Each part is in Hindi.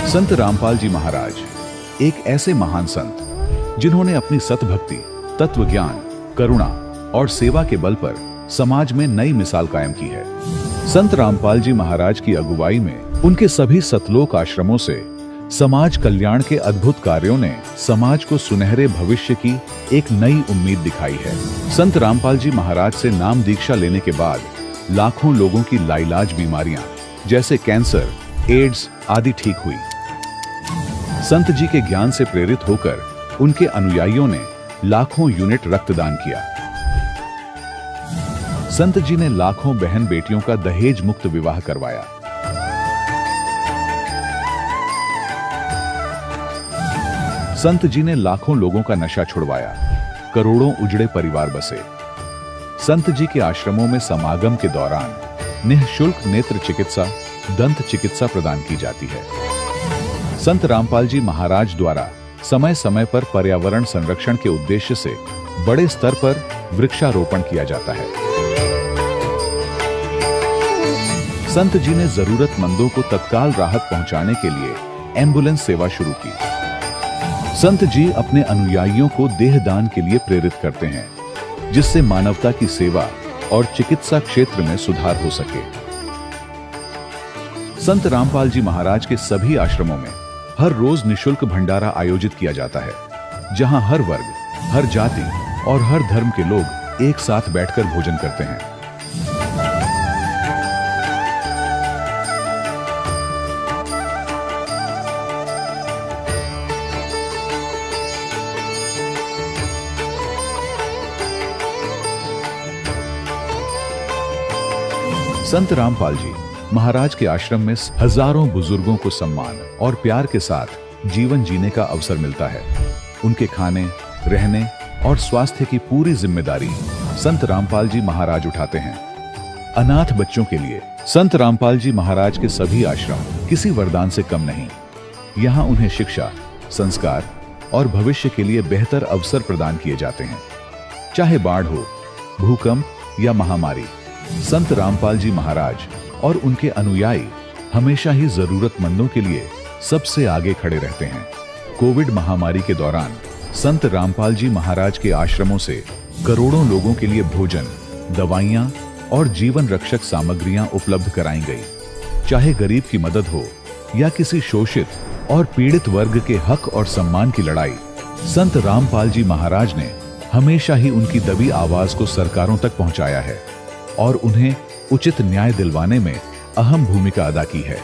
संत रामपाल जी महाराज एक ऐसे महान संत जिन्होंने अपनी सतभक्ति, तत्व ज्ञान, करुणा और सेवा के बल पर समाज में नई मिसाल कायम की है। संत रामपाल जी महाराज की अगुवाई में उनके सभी सतलोक आश्रमों से समाज कल्याण के अद्भुत कार्यों ने समाज को सुनहरे भविष्य की एक नई उम्मीद दिखाई है। संत रामपाल जी महाराज से नाम दीक्षा लेने के बाद लाखों लोगों की लाइलाज बीमारियां जैसे कैंसर, एड्स आदि ठीक हुई। संत जी के ज्ञान से प्रेरित होकर उनके अनुयायियों ने लाखों यूनिट रक्तदान किया। संत जी ने लाखों बहन बेटियों का दहेज मुक्त विवाह करवाया। संत जी ने लाखों लोगों का नशा छुड़वाया, करोड़ों उजड़े परिवार बसे। संत जी के आश्रमों में समागम के दौरान निःशुल्क नेत्र चिकित्सा, दंत चिकित्सा प्रदान की जाती है। संत रामपाल जी महाराज द्वारा समय समय पर पर्यावरण संरक्षण के उद्देश्य से बड़े स्तर पर वृक्षारोपण किया जाता है। संत जी ने जरूरतमंदों को तत्काल राहत पहुंचाने के लिए एम्बुलेंस सेवा शुरू की। संत जी अपने अनुयायियों को देहदान के लिए प्रेरित करते हैं, जिससे मानवता की सेवा और चिकित्सा क्षेत्र में सुधार हो सके। संत रामपाल जी महाराज के सभी आश्रमों में हर रोज निःशुल्क भंडारा आयोजित किया जाता है, जहां हर वर्ग, हर जाति और हर धर्म के लोग एक साथ बैठकर भोजन करते हैं। संत रामपाल जी महाराज के आश्रम में हजारों बुजुर्गों को सम्मान और प्यार के साथ जीवन जीने का अवसर मिलता है। उनके खाने, रहने और स्वास्थ्य की पूरी जिम्मेदारी संत रामपाल जी महाराज उठाते हैं। अनाथ बच्चों के लिए संत रामपाल जी महाराज के सभी आश्रम किसी वरदान से कम नहीं। यहाँ उन्हें शिक्षा, संस्कार और भविष्य के लिए बेहतर अवसर प्रदान किए जाते हैं। चाहे बाढ़ हो, भूकंप या महामारी, संत रामपाल जी महाराज और उनके अनुयायी हमेशा ही जरूरतमंदों के लिए सबसे आगे खड़े रहते हैं। कोविड महामारी के दौरान संत रामपाल जी महाराज के आश्रमों से करोड़ों लोगों के लिए भोजन, दवाइयां और जीवन रक्षक सामग्रियां उपलब्ध कराई गई। चाहे गरीब की मदद हो या किसी शोषित और पीड़ित वर्ग के हक और सम्मान की लड़ाई, संत रामपाल जी महाराज ने हमेशा ही उनकी दबी आवाज को सरकारों तक पहुंचाया है और उन्हें उचित न्याय दिलवाने में अहम भूमिका अदा की है।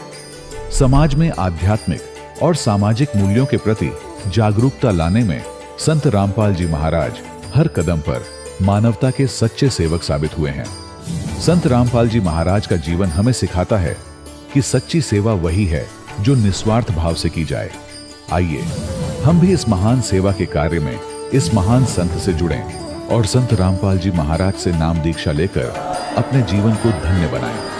समाज में आध्यात्मिक और सामाजिक मूल्यों के प्रति जागरूकता लाने में संत रामपाल जी महाराज हर कदम पर मानवता के सच्चे सेवक साबित हुए हैं। संत रामपाल जी महाराज का जीवन हमें सिखाता है कि सच्ची सेवा वही है जो निस्वार्थ भाव से की जाए। आइए हम भी इस महान सेवा के कार्य में इस महान संत से जुड़ें और संत रामपाल जी महाराज से नाम दीक्षा लेकर अपने जीवन को धन्य बनाएं।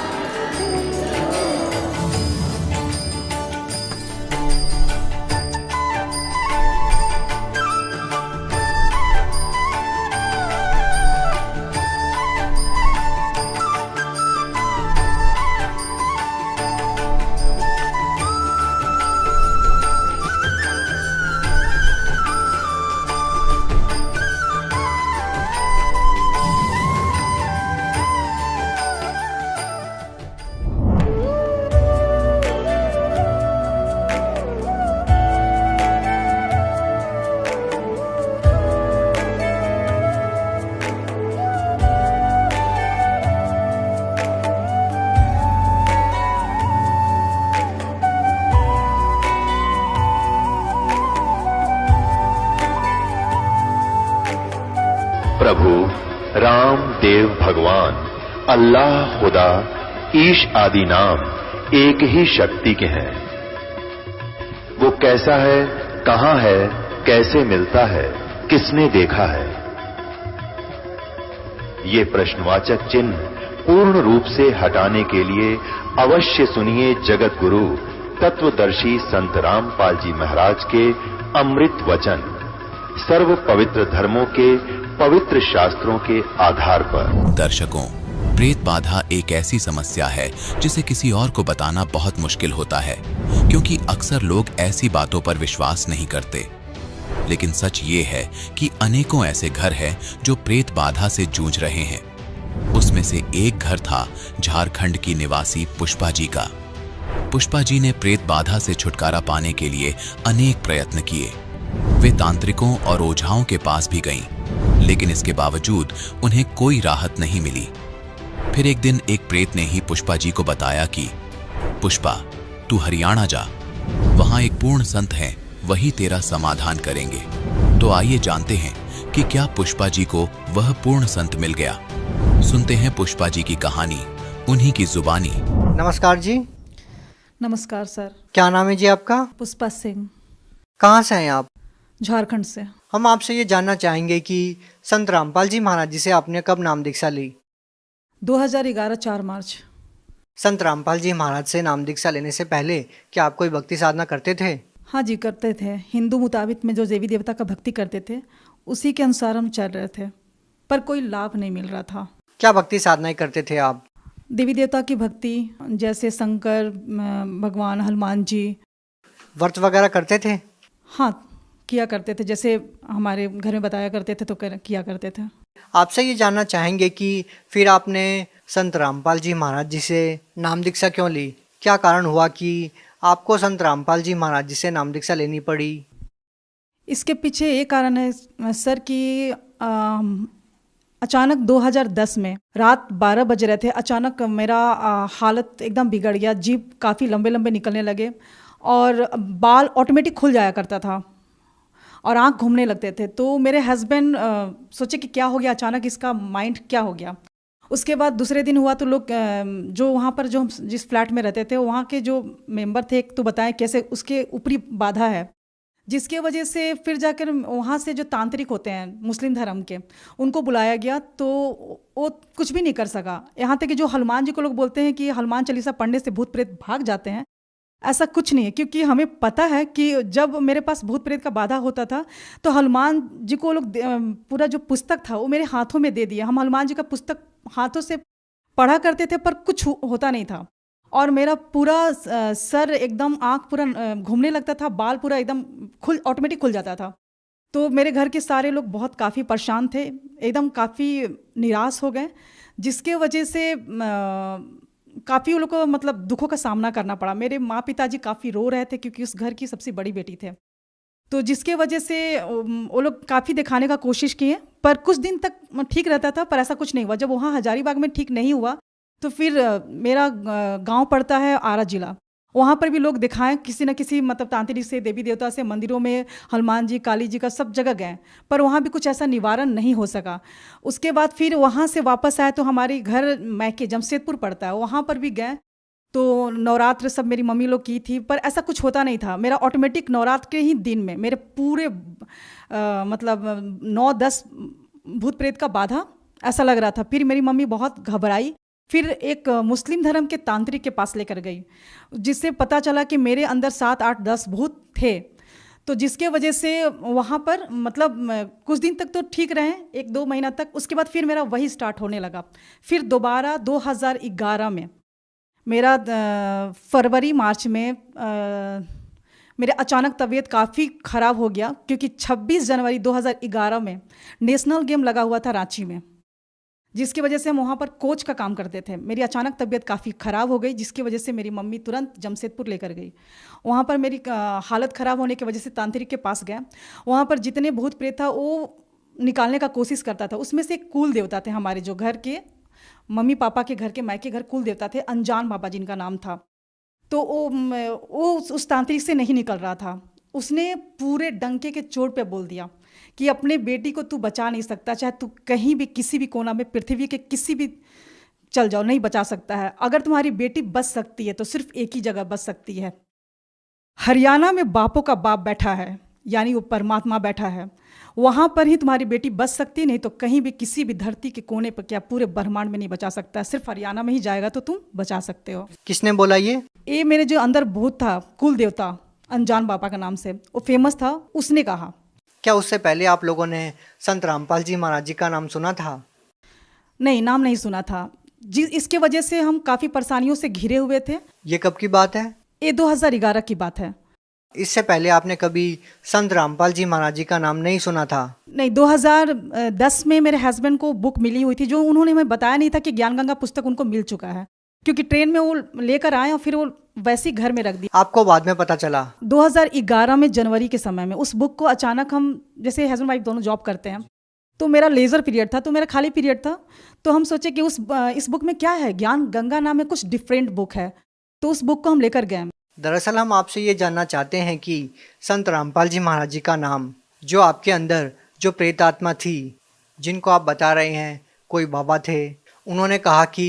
प्रभु राम देव भगवान अल्लाह खुदा ईश आदि नाम एक ही शक्ति के हैं। वो कैसा है, कहां है, कैसे मिलता है, किसने देखा है? ये प्रश्नवाचक चिन्ह पूर्ण रूप से हटाने के लिए अवश्य सुनिए जगत गुरु तत्वदर्शी संत रामपाल जी महाराज के अमृत वचन, सर्व पवित्र धर्मों के पवित्र शास्त्रों के आधार पर। दर्शकों, प्रेत बाधा एक ऐसी समस्या है जिसे किसी और को बताना बहुत मुश्किल होता है, क्योंकि अक्सर लोग ऐसी बातों पर विश्वास नहीं करते। लेकिन सच ये है कि अनेकों ऐसे घर हैं जो प्रेत बाधा से जूझ रहे हैं। उसमें से एक घर था झारखंड की निवासी पुष्पा जी का। पुष्पा जी ने प्रेत बाधा से छुटकारा पाने के लिए अनेक प्रयत्न किए। वे तांत्रिकों और ओझाओं के पास भी गईं, लेकिन इसके बावजूद उन्हें कोई राहत नहीं मिली। फिर एक दिन एक प्रेत ने ही पुष्पा जी को बताया कि पुष्पा, तू हरियाणा जा, वहां एक पूर्ण संत हैं, वही तेरा समाधान करेंगे। तो आइए जानते हैं कि क्या पुष्पा जी को वह पूर्ण संत मिल गया। सुनते हैं पुष्पा जी की कहानी, उन्हीं की जुबानी। नमस्कार जी। नमस्कार सर। क्या नाम है जी आपका? पुष्पा सिंह। कहाँ से हैं आप? झारखंड से। हम आपसे ये जानना चाहेंगे कि संत रामपाल जी महाराज जी से आपने कब नाम दीक्षा ली? 2011 4 मार्च। संत रामपाल जी महाराज से नाम दीक्षा लेने से पहले क्या आप कोई भक्ति साधना करते थे? हाँ जी, करते थे। हिंदू मुताबिक में जो देवी देवता का भक्ति करते थे उसी के अनुसार हम चल रहे थे, पर कोई लाभ नहीं मिल रहा था। क्या भक्ति साधनाएं करते थे आप? देवी देवता की भक्ति, जैसे शंकर भगवान, हनुमान जी। व्रत वगैरह करते थे? हाँ, किया करते थे, जैसे हमारे घर में बताया करते थे तो किया करते थे। आपसे ये जानना चाहेंगे कि फिर आपने संत रामपाल जी महाराज जी से नाम दीक्षा क्यों ली? क्या कारण हुआ कि आपको संत रामपाल जी महाराज जी से नाम दीक्षा लेनी पड़ी? इसके पीछे ये कारण है सर कि अचानक 2010 में रात 12 बज रहे थे, अचानक मेरा हालत एकदम बिगड़ गया। जीभ काफ़ी लंबे लंबे निकलने लगे और बाल ऑटोमेटिक खुल जाया करता था और आँख घूमने लगते थे। तो मेरे हस्बैंड सोचे कि क्या हो गया, अचानक इसका माइंड क्या हो गया। उसके बाद दूसरे दिन हुआ तो लोग जो वहाँ पर जो हम जिस फ्लैट में रहते थे वहाँ के जो मेंबर थे एक तो बताएं कैसे उसके ऊपरी बाधा है, जिसके वजह से फिर जाकर वहाँ से जो तांत्रिक होते हैं मुस्लिम धर्म के उनको बुलाया गया, तो वो कुछ भी नहीं कर सका। यहाँ तक कि जो हनुमान जी को लोग बोलते हैं कि हनुमान चालीसा पढ़ने से भूत प्रेत भाग जाते हैं, ऐसा कुछ नहीं है, क्योंकि हमें पता है कि जब मेरे पास भूत प्रेत का बाधा होता था तो हनुमान जी को लोग पूरा जो पुस्तक था वो मेरे हाथों में दे दिया। हम हनुमान जी का पुस्तक हाथों से पढ़ा करते थे पर कुछ होता नहीं था और मेरा पूरा सर एकदम, आँख पूरा घूमने लगता था, बाल पूरा एकदम ऑटोमेटिक खुल जाता था। तो मेरे घर के सारे लोग बहुत काफ़ी परेशान थे, एकदम काफ़ी निराश हो गए, जिसके वजह से काफ़ी उन लोग को मतलब दुखों का सामना करना पड़ा। मेरे माँ पिताजी काफ़ी रो रहे थे क्योंकि उस घर की सबसे बड़ी बेटी थे, तो जिसके वजह से वो लोग काफ़ी दिखाने का कोशिश किए, पर कुछ दिन तक ठीक रहता था, पर ऐसा कुछ नहीं हुआ। जब वहाँ हजारीबाग में ठीक नहीं हुआ तो फिर मेरा गांव पड़ता है आरा जिला, वहाँ पर भी लोग दिखाएं किसी न किसी मतलब तांत्रिक से, देवी देवता से, मंदिरों में हनुमान जी, काली जी का सब जगह गए, पर वहाँ भी कुछ ऐसा निवारण नहीं हो सका। उसके बाद फिर वहाँ से वापस आए तो हमारे घर मैके जमशेदपुर पड़ता है, वहाँ पर भी गए तो नवरात्र सब मेरी मम्मी लोग की थी, पर ऐसा कुछ होता नहीं था। मेरा ऑटोमेटिक नवरात्र के ही दिन में मेरे पूरे मतलब 9-10 भूत प्रेत का बाधा ऐसा लग रहा था। फिर मेरी मम्मी बहुत घबराई, फिर एक मुस्लिम धर्म के तांत्रिक के पास लेकर गई, जिससे पता चला कि मेरे अंदर 7, 8, 10 भूत थे। तो जिसके वजह से वहाँ पर मतलब कुछ दिन तक तो ठीक रहे, 1-2 महीना तक। उसके बाद फिर मेरा वही स्टार्ट होने लगा। फिर दोबारा 2011 में मेरा फरवरी मार्च में मेरे अचानक तबीयत काफ़ी ख़राब हो गया, क्योंकि 26 जनवरी 2011 में नेशनल गेम लगा हुआ था रांची में, जिसकी वजह से हम वहाँ पर कोच का काम करते थे। मेरी अचानक तबीयत काफ़ी ख़राब हो गई, जिसकी वजह से मेरी मम्मी तुरंत जमशेदपुर लेकर गई। वहाँ पर मेरी हालत ख़राब होने की वजह से तांत्रिक के पास गया। वहाँ पर जितने भूत प्रेत था वो निकालने का कोशिश करता था। उसमें से एक कुल देवता थे हमारे जो घर के, मम्मी पापा के घर के मायके घर कुल देवता थे, अनजान बाबा जिनका नाम था। तो वो उस तांत्रिक से नहीं निकल रहा था। उसने पूरे डंके के चोट पे बोल दिया कि अपने बेटी को तू बचा नहीं सकता, चाहे तू कहीं भी किसी भी कोना में पृथ्वी के किसी भी चल जाओ, नहीं बचा सकता है। अगर तुम्हारी बेटी बच सकती है तो सिर्फ एक ही जगह बच सकती है, हरियाणा में बापों का बाप बैठा है, यानी वो परमात्मा बैठा है, वहाँ पर ही तुम्हारी बेटी बच सकती है, नहीं तो कहीं भी किसी भी धरती के कोने पर, क्या पूरे ब्रह्मांड में नहीं बचा सकता है, सिर्फ हरियाणा में ही जाएगा तो तुम बचा सकते हो। किसने बोला ये मेरे जो अंदर भूत था, कुल देवता अनजान बाबा का नाम से, वो फेमस था, उसने कहा। क्या उससे पहले आप लोगों ने संत रामपाल जी महाराज जी का नाम सुना था? नहीं, नाम नहीं सुना था। इसके वजह से हम काफ़ी परेशानियों से घिरे हुए थे। ये कब की बात है? ये 2011 की बात है। इससे पहले आपने कभी संत रामपाल जी महाराज जी का नाम नहीं सुना था? नहीं, 2010 में मेरे हस्बैंड को बुक मिली हुई थी, जो उन्होंने हमें बताया नहीं था कि ज्ञान गंगा पुस्तक उनको मिल चुका है, क्योंकि ट्रेन में वो लेकर आए और फिर वो वैसे ही घर में रख दी। आपको बाद में पता चला? 2011 में जनवरी के समय में उस बुक को अचानक, हम जैसे हस्बैंड वाइफ दोनों जॉब करते हैं, तो मेरा लेज़र पीरियड था, तो मेरा खाली पीरियड था, तो हम सोचे कि इस बुक में क्या है, ज्ञान गंगा नाम में कुछ डिफरेंट बुक है, तो उस बुक को हम लेकर गए। दरअसल हम आपसे ये जानना चाहते हैं कि संत रामपाल जी महाराज जी का नाम, जो आपके अंदर जो प्रेत आत्मा थी, जिनको आप बता रहे हैं कोई बाबा थे, उन्होंने कहा कि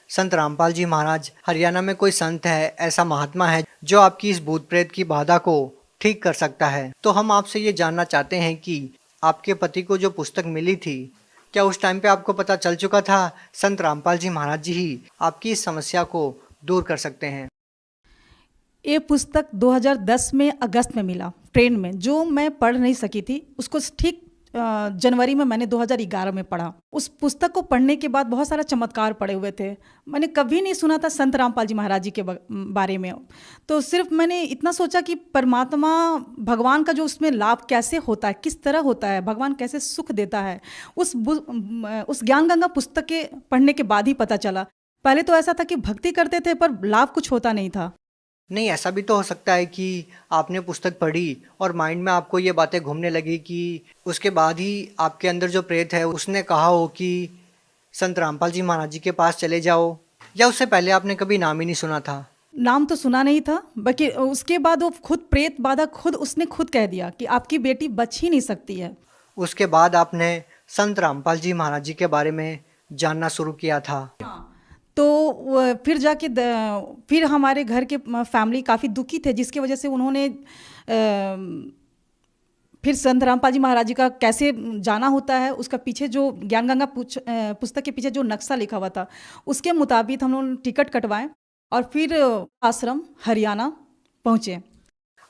संत रामपाल जी महाराज हरियाणा में कोई संत है, ऐसा महात्मा है जो आपकी इस भूत प्रेत की बाधा को ठीक कर सकता है। तो हम आपसे ये जानना चाहते हैं कि आपके पति को जो पुस्तक मिली थी, क्या उस टाइम पे आपको पता चल चुका था संत रामपाल जी महाराज जी ही आपकी इस समस्या को दूर कर सकते हैं? ये पुस्तक 2010 में अगस्त में मिला ट्रेन में, जो मैं पढ़ नहीं सकी थी, उसको ठीक जनवरी में मैंने 2011 में पढ़ा। उस पुस्तक को पढ़ने के बाद बहुत सारा चमत्कार पड़े हुए थे। मैंने कभी नहीं सुना था संत रामपाल जी महाराज जी के बारे में, तो सिर्फ मैंने इतना सोचा कि परमात्मा भगवान का जो उसमें लाभ कैसे होता है, किस तरह होता है, भगवान कैसे सुख देता है, उस ज्ञान गंगा पुस्तक के पढ़ने के बाद ही पता चला। पहले तो ऐसा था कि भक्ति करते थे पर लाभ कुछ होता नहीं था। नहीं, ऐसा भी तो हो सकता है कि आपने पुस्तक पढ़ी और माइंड में आपको ये बातें घूमने लगी कि उसके बाद ही आपके अंदर जो प्रेत है उसने कहा हो कि संत रामपाल जी महाराज जी के पास चले जाओ, या उससे पहले आपने कभी नाम ही नहीं सुना था? नाम तो सुना नहीं था, बल्कि उसके बाद वो खुद प्रेत बाधा उसने खुद कह दिया कि आपकी बेटी बच ही नहीं सकती है। उसके बाद आपने संत रामपाल जी महाराज जी के बारे में जानना शुरू किया था। तो फिर जाके फिर हमारे घर के फैमिली काफ़ी दुखी थे, जिसकी वजह से उन्होंने फिर संत रामपाल जी महाराज जी का कैसे जाना होता है, उसका पीछे जो ज्ञान गंगा पुस्तक के पीछे जो नक्शा लिखा हुआ था, उसके मुताबिक हम लोग टिकट कटवाएं और फिर आश्रम हरियाणा पहुँचे।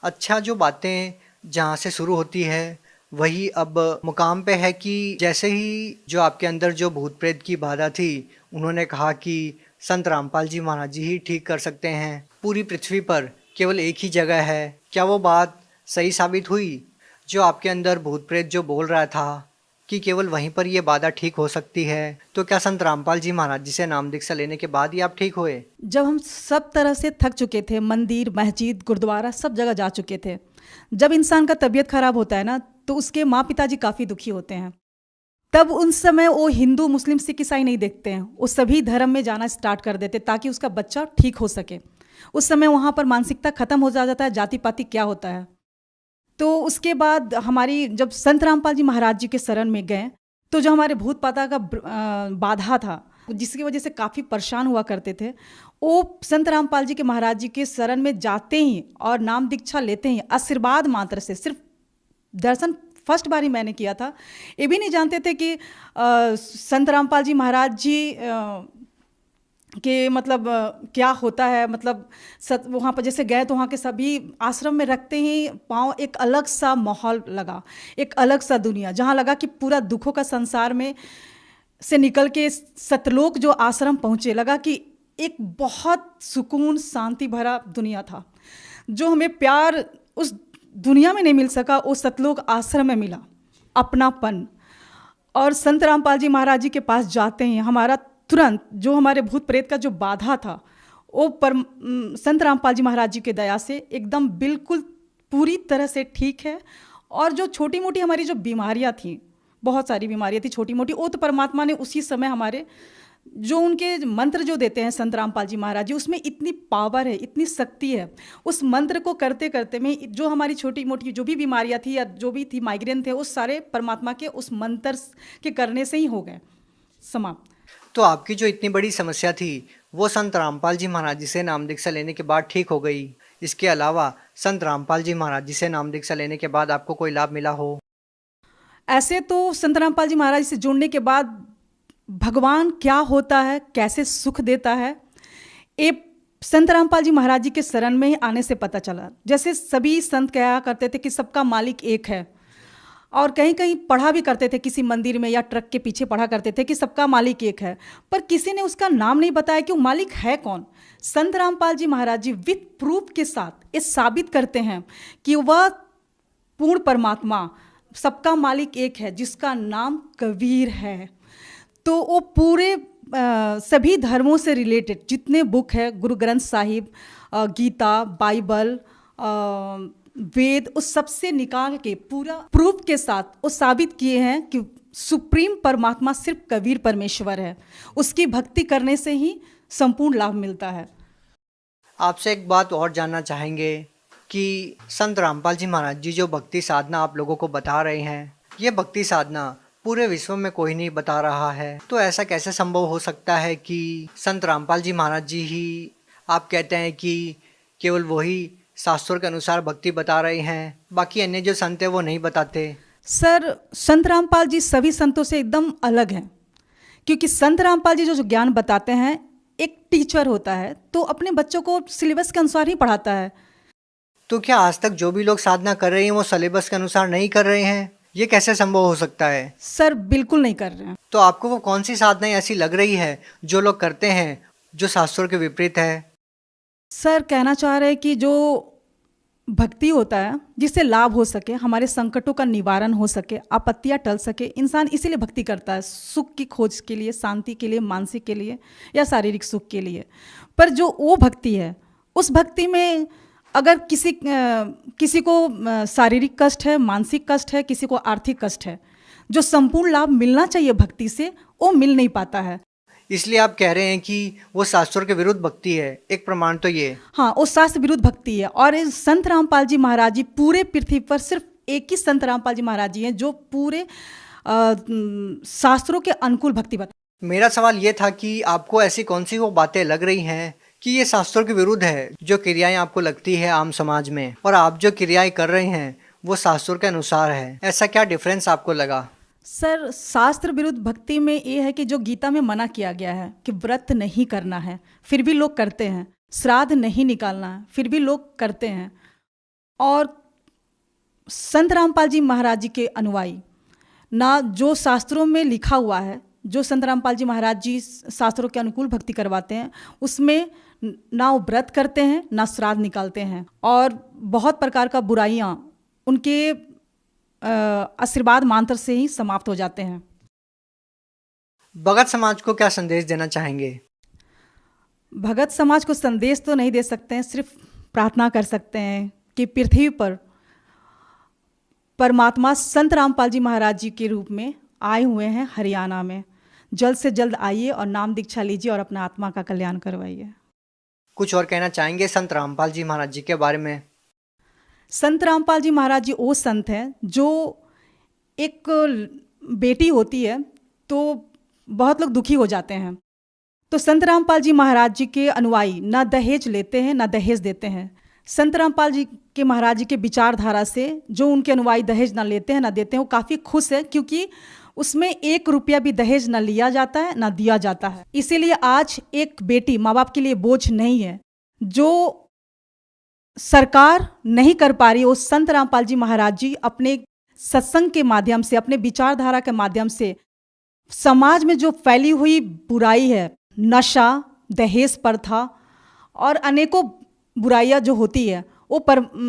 अच्छा, जो बातें जहाँ से शुरू होती है वही अब मुकाम पे है कि जैसे ही जो आपके अंदर जो भूत प्रेत की बाधा थी, उन्होंने कहा कि संत रामपाल जी महाराज जी ही ठीक कर सकते हैं, पूरी पृथ्वी पर केवल एक ही जगह है। क्या वो बात सही साबित हुई? जो आपके अंदर भूत प्रेत जो बोल रहा था कि केवल वहीं पर ये बाधा ठीक हो सकती है, तो क्या संत रामपाल जी महाराज जी से नाम दीक्षा लेने के बाद ही आप ठीक हुए? जब हम सब तरह से थक चुके थे, मंदिर, मस्जिद, गुरुद्वारा सब जगह जा चुके थे, जब इंसान का तबीयत खराब होता है ना, तो उसके माँ पिताजी काफ़ी दुखी होते हैं। तब उन समय वो हिंदू, मुस्लिम, सिख, ईसाई नहीं देखते हैं, वो सभी धर्म में जाना स्टार्ट कर देते ताकि उसका बच्चा ठीक हो सके। उस समय वहाँ पर मानसिकता खत्म हो जाता है, जाति पाति क्या होता है। तो उसके बाद हमारी जब संत रामपाल जी महाराज जी के शरण में गए, तो जो हमारे भूत पाता का बाधा था, जिसकी वजह से काफ़ी परेशान हुआ करते थे, वो संत रामपाल जी के महाराज जी के शरण में जाते ही और नाम दीक्षा लेते ही आशीर्वाद मात्र से, सिर्फ दर्शन फर्स्ट बार ही मैंने किया था, ये भी नहीं जानते थे कि संत रामपाल जी महाराज जी के मतलब क्या होता है। मतलब वहाँ पर जैसे गए तो वहाँ के सभी आश्रम में रखते ही पाँव एक अलग सा माहौल लगा, एक अलग सा दुनिया, जहाँ लगा कि पूरा दुखों का संसार में से निकल के सतलोक जो आश्रम पहुँचे, लगा कि एक बहुत सुकून शांति भरा दुनिया था। जो हमें प्यार उस दुनिया में नहीं मिल सका, वो सतलोक आश्रम में मिला, अपनापन। और संत रामपाल जी महाराज जी के पास जाते हैं, हमारा तुरंत जो हमारे भूत प्रेत का जो बाधा था, वो संत रामपाल जी महाराज जी के दया से एकदम बिल्कुल पूरी तरह से ठीक है। और जो छोटी मोटी हमारी जो बीमारियां थी, बहुत सारी बीमारियां थी छोटी मोटी, वो तो परमात्मा ने उसी समय हमारे जो उनके मंत्र जो देते हैं संत रामपाल जी महाराज जी, उसमें इतनी पावर है, इतनी शक्ति है। उस मंत्र को करते करते में जो हमारी छोटी मोटी जो भी बीमारियां थी या जो भी थी, माइग्रेन थे, वो सारे परमात्मा के उस मंत्र के करने से ही हो गए समाप्त। तो आपकी जो इतनी बड़ी समस्या थी वो संत रामपाल जी महाराज जी से नाम दीक्षा लेने के बाद ठीक हो गई। इसके अलावा संत रामपाल जी महाराज जी से नाम दीक्षा लेने के बाद आपको कोई लाभ मिला हो? ऐसे तो संत रामपाल जी महाराज से जुड़ने के बाद भगवान क्या होता है, कैसे सुख देता है, ये संत रामपाल जी महाराज जी के शरण में ही आने से पता चला। जैसे सभी संत कहा करते थे कि सबका मालिक एक है, और कहीं कहीं पढ़ा भी करते थे, किसी मंदिर में या ट्रक के पीछे पढ़ा करते थे कि सबका मालिक एक है, पर किसी ने उसका नाम नहीं बताया कि वो मालिक है कौन। संत रामपाल जी महाराज जी विथ प्रूफ के साथ ये साबित करते हैं कि वह पूर्ण परमात्मा, सबका मालिक एक है, जिसका नाम कबीर है। तो वो पूरे सभी धर्मों से रिलेटेड जितने बुक है, गुरु ग्रंथ साहिब, गीता, बाइबल, वेद, उस सबसे निकाल के पूरा प्रूफ के साथ वो साबित किए हैं कि सुप्रीम परमात्मा सिर्फ कबीर परमेश्वर है। उसकी भक्ति करने से ही संपूर्ण लाभ मिलता है। आपसे एक बात और जानना चाहेंगे कि संत रामपाल जी महाराज जी जो भक्ति साधना आप लोगों को बता रहे हैं, ये भक्ति साधना पूरे विश्व में कोई नहीं बता रहा है, तो ऐसा कैसे संभव हो सकता है कि संत रामपाल जी महाराज जी ही, आप कहते हैं कि केवल वही शास्त्रों के अनुसार भक्ति बता रहे हैं, बाकी अन्य जो संत है वो नहीं बताते? सर, संत रामपाल जी सभी संतों से एकदम अलग हैं, क्योंकि संत रामपाल जी जो ज्ञान बताते हैं, एक टीचर होता है तो अपने बच्चों को सिलेबस के अनुसार ही पढ़ाता है। तो क्या आज तक जो भी लोग साधना कर रहे हैं वो सिलेबस के अनुसार नहीं कर रहे हैं? ये कैसे संभव हो सकता है? सर, बिल्कुल नहीं कर रहे हैं। तो आपको वो कौन सी साधनाएं ऐसी लग रही है जो लोग करते हैं जो शास्त्रों के विपरीत है? सर, कहना चाह रहे हैं कि जो भक्ति होता है जिससे लाभ हो सके, हमारे संकटों का निवारण हो सके, आपत्तियां टल सके, इंसान इसीलिए भक्ति करता है, सुख की खोज के लिए, शांति के लिए, मानसिक के लिए या शारीरिक सुख के लिए। पर जो वो भक्ति है, उस भक्ति में अगर किसी को शारीरिक कष्ट है, मानसिक कष्ट है, किसी को आर्थिक कष्ट है, जो संपूर्ण लाभ मिलना चाहिए भक्ति से, वो मिल नहीं पाता है। इसलिए आप कह रहे हैं कि वो शास्त्रों के विरुद्ध भक्ति है। एक प्रमाण तो ये। हाँ, वो शास्त्र विरुद्ध भक्ति है। और संत रामपाल जी महाराज जी, पूरे पृथ्वी पर सिर्फ एक ही संत रामपाल जी महाराज जी हैं जो पूरे शास्त्रों के अनुकूल भक्ति बता। मेरा सवाल ये था कि आपको ऐसी कौन सी वो बातें लग रही हैं कि ये शास्त्रों के विरुद्ध है, जो क्रियाएं आपको लगती है आम समाज में, और आप जो क्रियाएं कर रहे हैं वो शास्त्रों के अनुसार है। ऐसा क्या डिफरेंस आपको लगा? सर, शास्त्र विरुद्ध भक्ति में ये है कि जो गीता में मना किया गया है कि व्रत नहीं करना है, फिर भी लोग करते हैं, श्राद्ध नहीं निकालना है, फिर भी लोग करते हैं। और संत रामपाल जी महाराज जी के अनुयायी ना, जो शास्त्रों में लिखा हुआ है, जो संत रामपाल जी महाराज जी शास्त्रों के अनुकूल भक्ति करवाते हैं, उसमें ना वो व्रत करते हैं, ना श्राद्ध निकालते हैं, और बहुत प्रकार का बुराइयां उनके आशीर्वाद मंत्र से ही समाप्त हो जाते हैं। भगत समाज को क्या संदेश देना चाहेंगे? भगत समाज को संदेश तो नहीं दे सकते हैं, सिर्फ प्रार्थना कर सकते हैं कि पृथ्वी पर परमात्मा संत रामपाल जी महाराज जी के रूप में आए हुए हैं हरियाणा में। जल्द से जल्द आइए और नाम दीक्षा लीजिए और अपना आत्मा का कल्याण करवाइए। कुछ और कहना चाहेंगे संत रामपाल जी महाराज जी के बारे में? संत रामपाल जी महाराज जी वो संत हैं जो, एक बेटी होती है तो बहुत लोग दुखी हो जाते हैं, तो संत रामपाल जी महाराज जी के अनुयायी ना दहेज लेते हैं ना दहेज देते हैं। संत रामपाल जी के महाराज जी के विचारधारा से जो उनके अनुयायी दहेज ना लेते हैं ना देते हैं, वो काफ़ी खुश है, क्योंकि उसमें 1 रुपया भी दहेज ना लिया जाता है ना दिया जाता है। इसीलिए आज एक बेटी माँ बाप के लिए बोझ नहीं है। जो सरकार नहीं कर पा रही, वो संत रामपाल जी महाराज जी अपने सत्संग के माध्यम से, अपने विचारधारा के माध्यम से समाज में जो फैली हुई बुराई है, नशा, दहेज प्रथा और अनेकों बुराइयां जो होती है, वो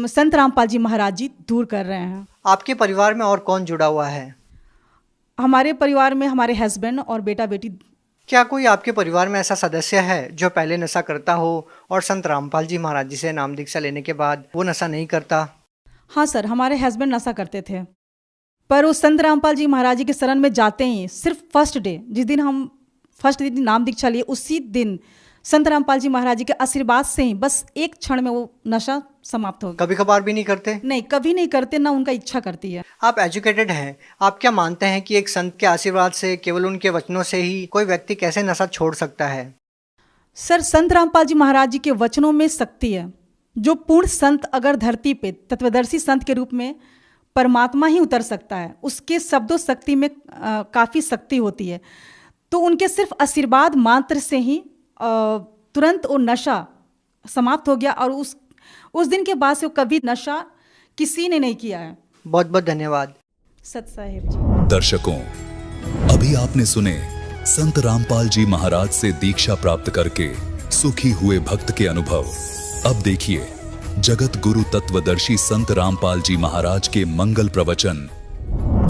संत रामपाल जी महाराज जी दूर कर रहे हैं। आपके परिवार में और कौन जुड़ा हुआ है? हमारे परिवार में हमारे हस्बैंड और बेटा बेटी। क्या कोई आपके परिवार में ऐसा सदस्य है जो पहले नशा करता हो और संत रामपाल जी महाराज जी से नाम दीक्षा लेने के बाद वो नशा नहीं करता? हाँ सर, हमारे हस्बैंड नशा करते थे, पर वो संत रामपाल जी महाराज जी के शरण में जाते ही सिर्फ फर्स्ट डे, जिस दिन हम फर्स्ट दिन नाम दीक्षा लिए, उसी दिन संत रामपाल जी महाराज जी के आशीर्वाद से ही बस एक क्षण में वो नशा समाप्त हो गया। कभी कभार भी नहीं करते? नहीं, कभी नहीं करते, ना उनका इच्छा करती है। आप एजुकेटेड हैं, आप क्या मानते हैं कि एक संत के आशीर्वाद से, केवल उनके वचनों से ही कोई व्यक्ति कैसे नशा छोड़ सकता है? सर, संत रामपाल जी महाराज जी के वचनों में शक्ति है। जो पूर्ण संत अगर धरती पे तत्वदर्शी संत के रूप में परमात्मा ही उतर सकता है, उसके शब्दों शक्ति में काफ़ी शक्ति होती है। तो उनके सिर्फ आशीर्वाद मात्र से ही तुरंत वो नशा समाप्त हो गया, और उस दिन के बाद से कभी नशा किसी ने नहीं किया है। बहुत बहुत धन्यवाद। सत साहिब जी। दर्शकों, अभी आपने सुने संत रामपाल जी महाराज से दीक्षा प्राप्त करके सुखी हुए भक्त के अनुभव। अब देखिए जगत गुरु तत्वदर्शी संत रामपाल जी महाराज के मंगल प्रवचन।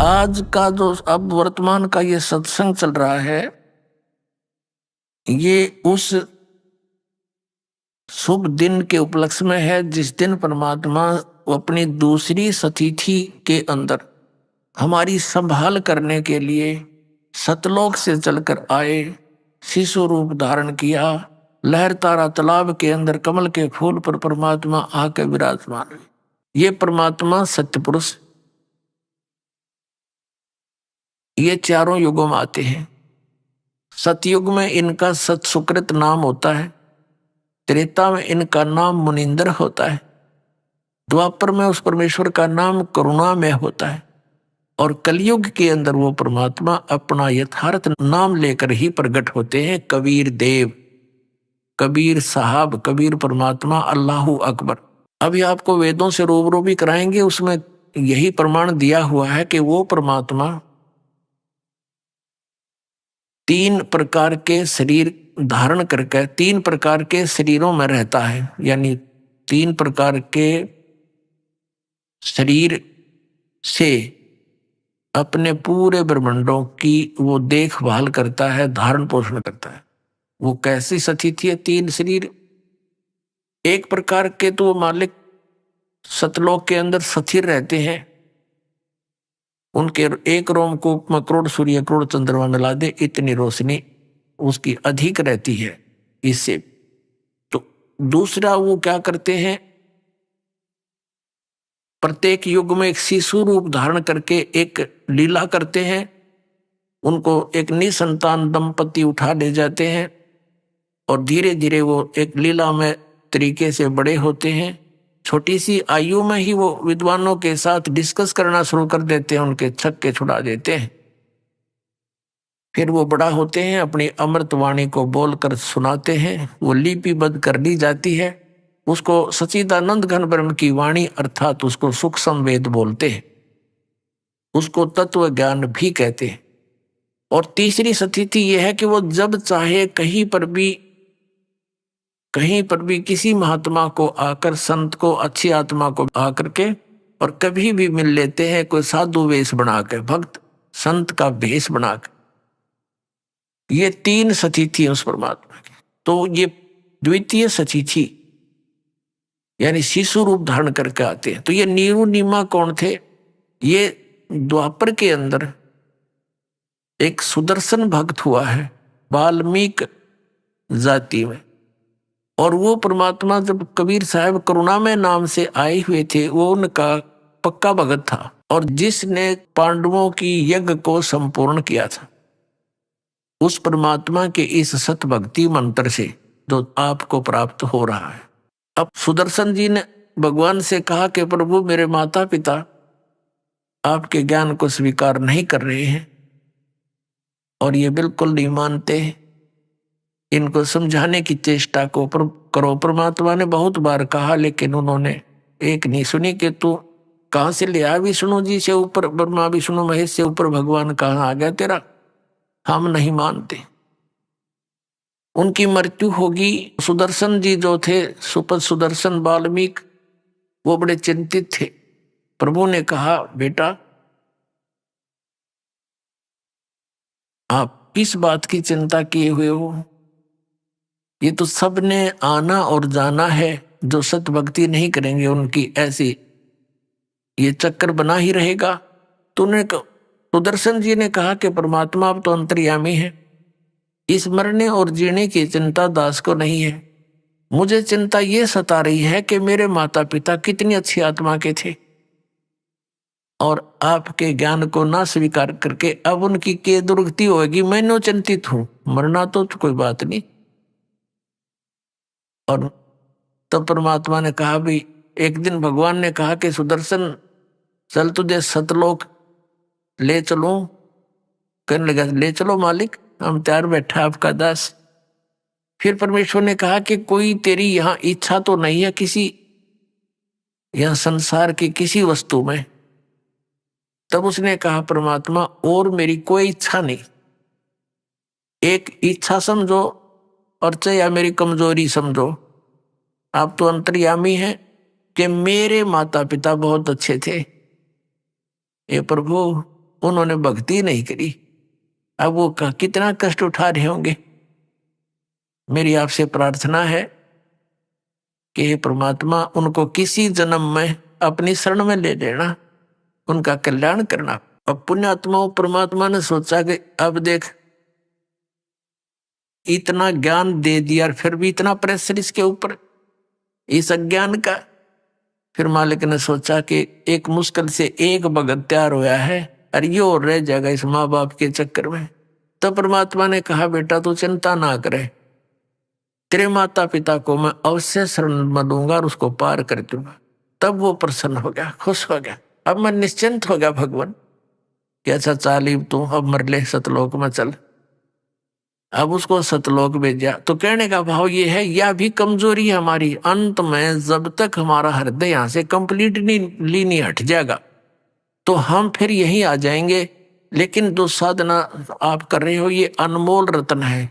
आज का जो अब वर्तमान का ये सत्संग चल रहा है, ये उस शुभ दिन के उपलक्ष्य में है जिस दिन परमात्मा अपनी दूसरी सतिथि के अंदर हमारी संभाल करने के लिए सतलोक से चलकर आए, शिशु रूप धारण किया, लहर तारा तालाब के अंदर कमल के फूल पर परमात्मा आके विराजमान हुए। ये परमात्मा सत्य पुरुष, ये चारों युगों में आते हैं। सतयुग में इनका सत सुकृत नाम होता है, त्रेता में इनका नाम मुनिंदर होता है, द्वापर में उस परमेश्वर का नाम करुणामय होता है, और कलयुग के अंदर वो परमात्मा अपना यथार्थ नाम लेकर ही प्रकट होते हैं। कबीर देव, कबीर साहब, कबीर परमात्मा, अल्लाहु अकबर। अभी आपको वेदों से रूबरू भी कराएंगे, उसमें यही प्रमाण दिया हुआ है कि वो परमात्मा 3 प्रकार के शरीर धारण करके 3 प्रकार के शरीरों में रहता है, यानी 3 प्रकार के शरीर से अपने पूरे ब्रह्मांडों की वो देखभाल करता है, धारण पोषण करता है। वो कैसी सतिथि है? 3 शरीर। एक प्रकार के तो वो मालिक सतलोक के अंदर स्थिर रहते हैं, उनके एक रोमकूप में करोड़ सूर्य करोड़ चंद्रमा मिला दे इतनी रोशनी उसकी अधिक रहती है इससे। तो दूसरा वो क्या करते हैं, प्रत्येक युग में एक शिशु रूप धारण करके एक लीला करते हैं। उनको एक निसंतान दंपति उठा ले जाते हैं और धीरे धीरे वो एक लीला में तरीके से बड़े होते हैं। छोटी सी आयु में ही वो विद्वानों के साथ डिस्कस करना शुरू कर देते हैं, उनके छक्के छुड़ा देते हैं। फिर वो बड़ा होते हैं, अपनी अमृत वाणी को बोलकर सुनाते हैं, वो लिपिबद्ध कर ली जाती है। उसको सच्चिदानंद घन ब्रह्म की वाणी अर्थात उसको सूक्ष्म वेद बोलते हैं, उसको तत्व ज्ञान भी कहते हैं। और तीसरी स्थिति यह है कि वो जब चाहे कहीं पर भी किसी महात्मा को आकर, संत को, अच्छी आत्मा को आकर के और कभी भी मिल लेते हैं, कोई साधु वेश बना के, भक्त संत का भेष बना के। ये 3 स्थिति उस परमात्मा की। तो ये द्वितीय स्थिति यानी शिशु रूप धारण करके आते हैं। तो ये नीरू नीमा कौन थे? ये द्वापर के अंदर एक सुदर्शन भक्त हुआ है वाल्मीकि जाति में, और वो परमात्मा जब कबीर साहब करुणामय नाम से आए हुए थे, वो उनका पक्का भगत था और जिसने पांडवों की यज्ञ को संपूर्ण किया था। उस परमात्मा के इस सत भक्ति मंत्र से जो आपको प्राप्त हो रहा है। अब सुदर्शन जी ने भगवान से कहा कि प्रभु मेरे माता पिता आपके ज्ञान को स्वीकार नहीं कर रहे हैं और ये बिल्कुल नहीं मानते, इनको समझाने की चेष्टा को करो। परमात्मा ने बहुत बार कहा लेकिन उन्होंने एक नहीं सुनी कि तू कहाँ से ले आया? विष्णु जी से ऊपर ब्रह्मा विष्णु महेश से ऊपर भगवान कहाँ आ गया तेरा? हम नहीं मानते। उनकी मृत्यु होगी। सुदर्शन जी जो थे, सुपद सुदर्शन वाल्मीकि, वो बड़े चिंतित थे। प्रभु ने कहा बेटा आप किस बात की चिंता किए हुए हो? ये तो सबने आना और जाना है, जो सत भक्ति नहीं करेंगे उनकी ऐसी ये चक्कर बना ही रहेगा। तो सुदर्शन जी ने कहा कि परमात्मा अब तो अंतर्यामी है, इस मरने और जीने की चिंता दास को नहीं है। मुझे चिंता ये सता रही है कि मेरे माता पिता कितनी अच्छी आत्मा के थे और आपके ज्ञान को ना स्वीकार करके अब उनकी क्या दुर्गति होगी, मैं नो चिंतित हूं। मरना तो कोई बात नहीं। और तब परमात्मा ने कहा भी, एक दिन भगवान ने कहा कि सुदर्शन चल तुझे सतलोक ले चलूं। कहने लगा ले चलो मालिक, हम तैयार बैठा आपका दास। फिर परमेश्वर ने कहा कि कोई तेरी यहाँ इच्छा तो नहीं है किसी यहाँ संसार की किसी वस्तु में? तब उसने कहा परमात्मा और मेरी कोई इच्छा नहीं, एक इच्छा समझो और चाहे मेरी कमजोरी समझो, आप तो अंतर्यामी हैं कि मेरे माता पिता बहुत अच्छे थे, ये प्रभु उन्होंने भक्ति नहीं करी, अब वो कितना कष्ट उठा रहे होंगे। मेरी आपसे प्रार्थना है कि हे परमात्मा उनको किसी जन्म में अपनी शरण में ले लेना, उनका कल्याण करना। अब पुण्यात्माओं परमात्मा ने सोचा कि अब देख इतना ज्ञान दे दिया और फिर भी इतना प्रेशर इसके ऊपर, इस अज्ञान का। फिर मालिक ने सोचा कि एक मुश्किल से एक भगत तैयार होया है और ये और रह जाएगा इस माँ बाप के चक्कर में। तो परमात्मा ने कहा बेटा तू चिंता ना करे, तेरे माता पिता को मैं अवश्य शरण में दूंगा और उसको पार कर दूंगा। तब वो प्रसन्न हो गया, खुश हो गया। अब मैं निश्चिंत हो गया भगवान कि अच्छा चालीब तू अब मर ले, सतलोक में चल। अब उसको सतलोक भेजा। तो कहने का भाव ये है, यह भी कमजोरी है हमारी, अंत में जब तक हमारा हृदय यहाँ से कंप्लीटली नहीं हट जाएगा तो हम फिर यहीं आ जाएंगे। लेकिन जो साधना आप कर रहे हो ये अनमोल रत्न है,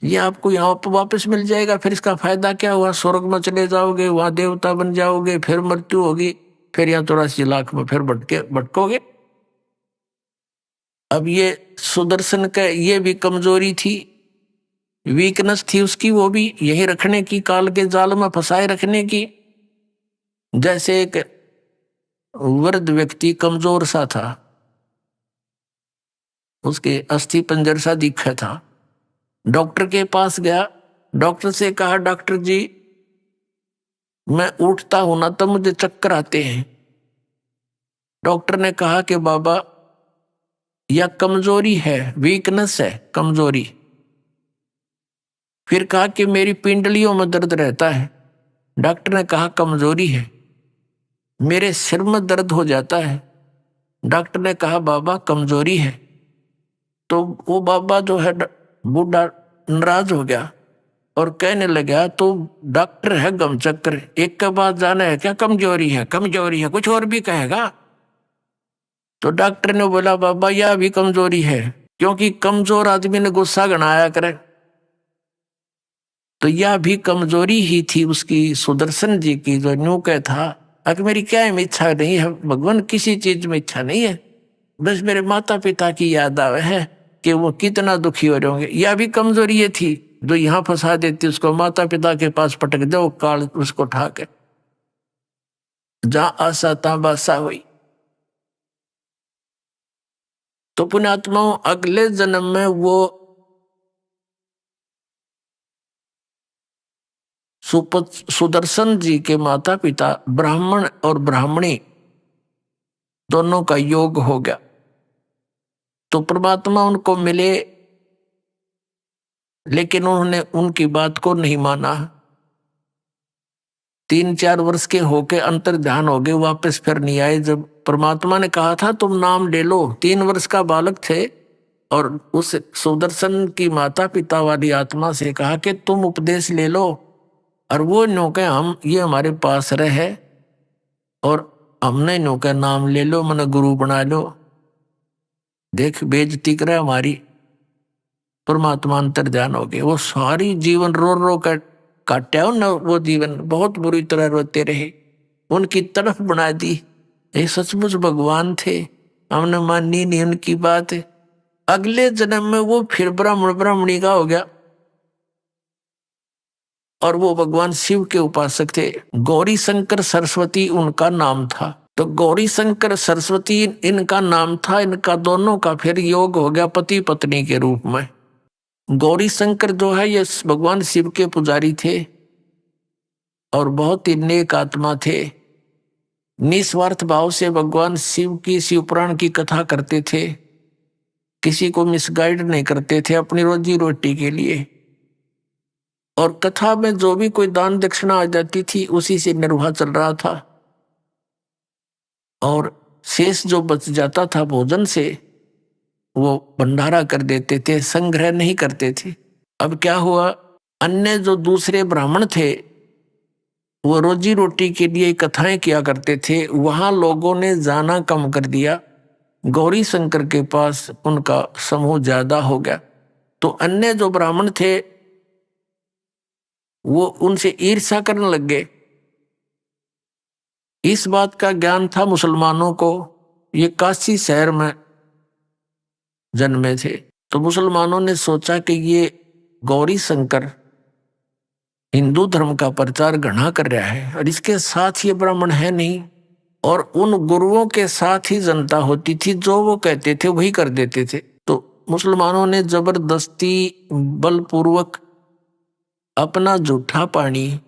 ये आपको यहाँ पर वापस मिल जाएगा। फिर इसका फायदा क्या हुआ, स्वर्ग में चले जाओगे, वहां देवता बन जाओगे, फिर मृत्यु होगी, फिर यहाँ 84 लाख में फिर भटकोगे। अब ये सुदर्शन का ये भी कमजोरी थी, वीकनेस थी उसकी, वो भी यही रखने की, काल के जाल में फंसाए रखने की। जैसे एक वृद्ध व्यक्ति कमजोर सा था, उसके अस्थि पंजर सा दिखा था, डॉक्टर के पास गया, डॉक्टर से कहा डॉक्टर जी मैं उठता हूं ना तो मुझे चक्कर आते हैं। डॉक्टर ने कहा कि बाबा यह कमजोरी है, वीकनेस है, कमजोरी। फिर कहा कि मेरी पिंडलियों में दर्द रहता है। डॉक्टर ने कहा कमजोरी है। मेरे सिर में दर्द हो जाता है। डॉक्टर ने कहा बाबा कमजोरी है। तो वो बाबा जो है बूढ़ा नाराज हो गया और कहने लगा तो डॉक्टर है गमचक्कर, एक के बाद जाना है क्या, कमजोरी है, कमजोरी है, कुछ और भी कहेगा। तो डॉक्टर ने बोला बाबा यह भी कमजोरी है, क्योंकि कमजोर आदमी ने गुस्सा गणाया करे। तो यह भी कमजोरी ही थी उसकी, सुदर्शन जी की, जो न्यू कह था अगर मेरी क्या इच्छा नहीं है भगवान, किसी चीज में इच्छा नहीं है, बस मेरे माता पिता की याद आवे है कि वो कितना दुखी हो रहे होंगे। यह भी कमजोरी ये थी जो यहाँ फंसा देती, उसको माता पिता के पास पटक दे, वो काल उसको ठाके जहां आशा तहां बासा हुई। तो पुण्यात्माओं अगले जन्म में वो सुदर्शन जी के माता पिता ब्राह्मण और ब्राह्मणी दोनों का योग हो गया। तो परमात्मा उनको मिले, लेकिन उन्होंने उनकी बात को नहीं माना। 3-4 वर्ष के होके अंतर ध्यान हो गए, वापस फिर नहीं आए। जब परमात्मा ने कहा था तुम नाम ले लो, 3 वर्ष का बालक थे, और उस सुदर्शन की माता पिता वाली आत्मा से कहा कि तुम उपदेश ले लो, और वो नो के हम ये हमारे पास रहे और हमने नो के नाम ले लो, मैंने गुरु बना लो। देख बेइज्जती करे हमारी। परमात्मा अंतर ध्यान हो गए। वो सारी जीवन रो रो कर काटा हो ना, वो जीवन बहुत बुरी तरह रोते रहे, उनकी तरफ बना दी। ये सचमुच भगवान थे, हमने मानी नहीं उनकी बात। अगले जन्म में वो फिर ब्राह्मण ब्राह्मणी का हो गया, और वो भगवान शिव के उपासक थे। गौरी शंकर सरस्वती उनका नाम था। तो गौरी शंकर सरस्वती इनका नाम था। इनका दोनों का फिर योग हो गया पति पत्नी के रूप में। गौरी शंकर जो है ये भगवान शिव के पुजारी थे और बहुत ही नेक आत्मा थे। निस्वार्थ भाव से भगवान शिव की शिव पुराण की कथा करते थे, किसी को मिसगाइड नहीं करते थे अपनी रोजी रोटी के लिए। और कथा में जो भी कोई दान दक्षिणा आ जाती थी उसी से निर्वाह चल रहा था, और शेष जो बच जाता था भोजन से वो भंडारा कर देते थे, संग्रह नहीं करते थे। अब क्या हुआ, अन्य जो दूसरे ब्राह्मण थे वो रोजी रोटी के लिए कथाएं किया करते थे, वहां लोगों ने जाना कम कर दिया गौरी शंकर के पास उनका समूह ज्यादा हो गया, तो अन्य जो ब्राह्मण थे वो उनसे ईर्ष्या करने लग गए। इस बात का ज्ञान था मुसलमानों को, ये काशी शहर में जन्मे थे, तो मुसलमानों ने सोचा कि ये गौरी शंकर हिंदू धर्म का प्रचार घना कर रहा है और इसके साथ ये ब्राह्मण है नहीं, और उन गुरुओं के साथ ही जनता होती थी, जो वो कहते थे वही कर देते थे। तो मुसलमानों ने जबरदस्ती बलपूर्वक अपना जूठा पानी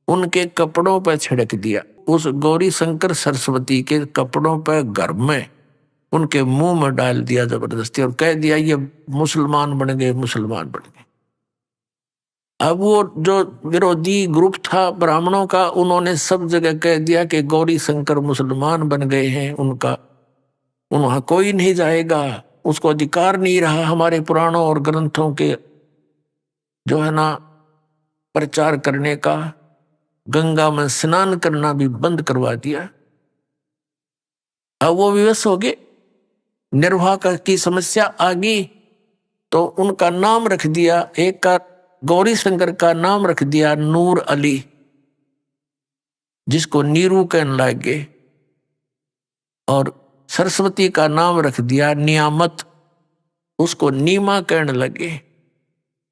उनके कपड़ों पर छिड़क दिया। उस गौरी शंकर सरस्वती के कपड़ों पर घर में उनके मुंह में डाल दिया जबरदस्ती, और कह दिया ये मुसलमान बन गए, मुसलमान बन गए। अब वो जो विरोधी ग्रुप था ब्राह्मणों का, उन्होंने सब जगह कह दिया कि गौरी शंकर मुसलमान बन गए हैं, उनका वहां कोई नहीं जाएगा, उसको अधिकार नहीं रहा हमारे पुराणों और ग्रंथों के जो है ना प्रचार करने का। गंगा में स्नान करना भी बंद करवा दिया। अब वो विवश हो गए, निर्वाह की समस्या आ गई, तो उनका नाम रख दिया, एक का गौरी शंकर का नाम रख दिया नूर अली, जिसको नीरू कहने लगे, और सरस्वती का नाम रख दिया नियामत, उसको नीमा कहने लगे।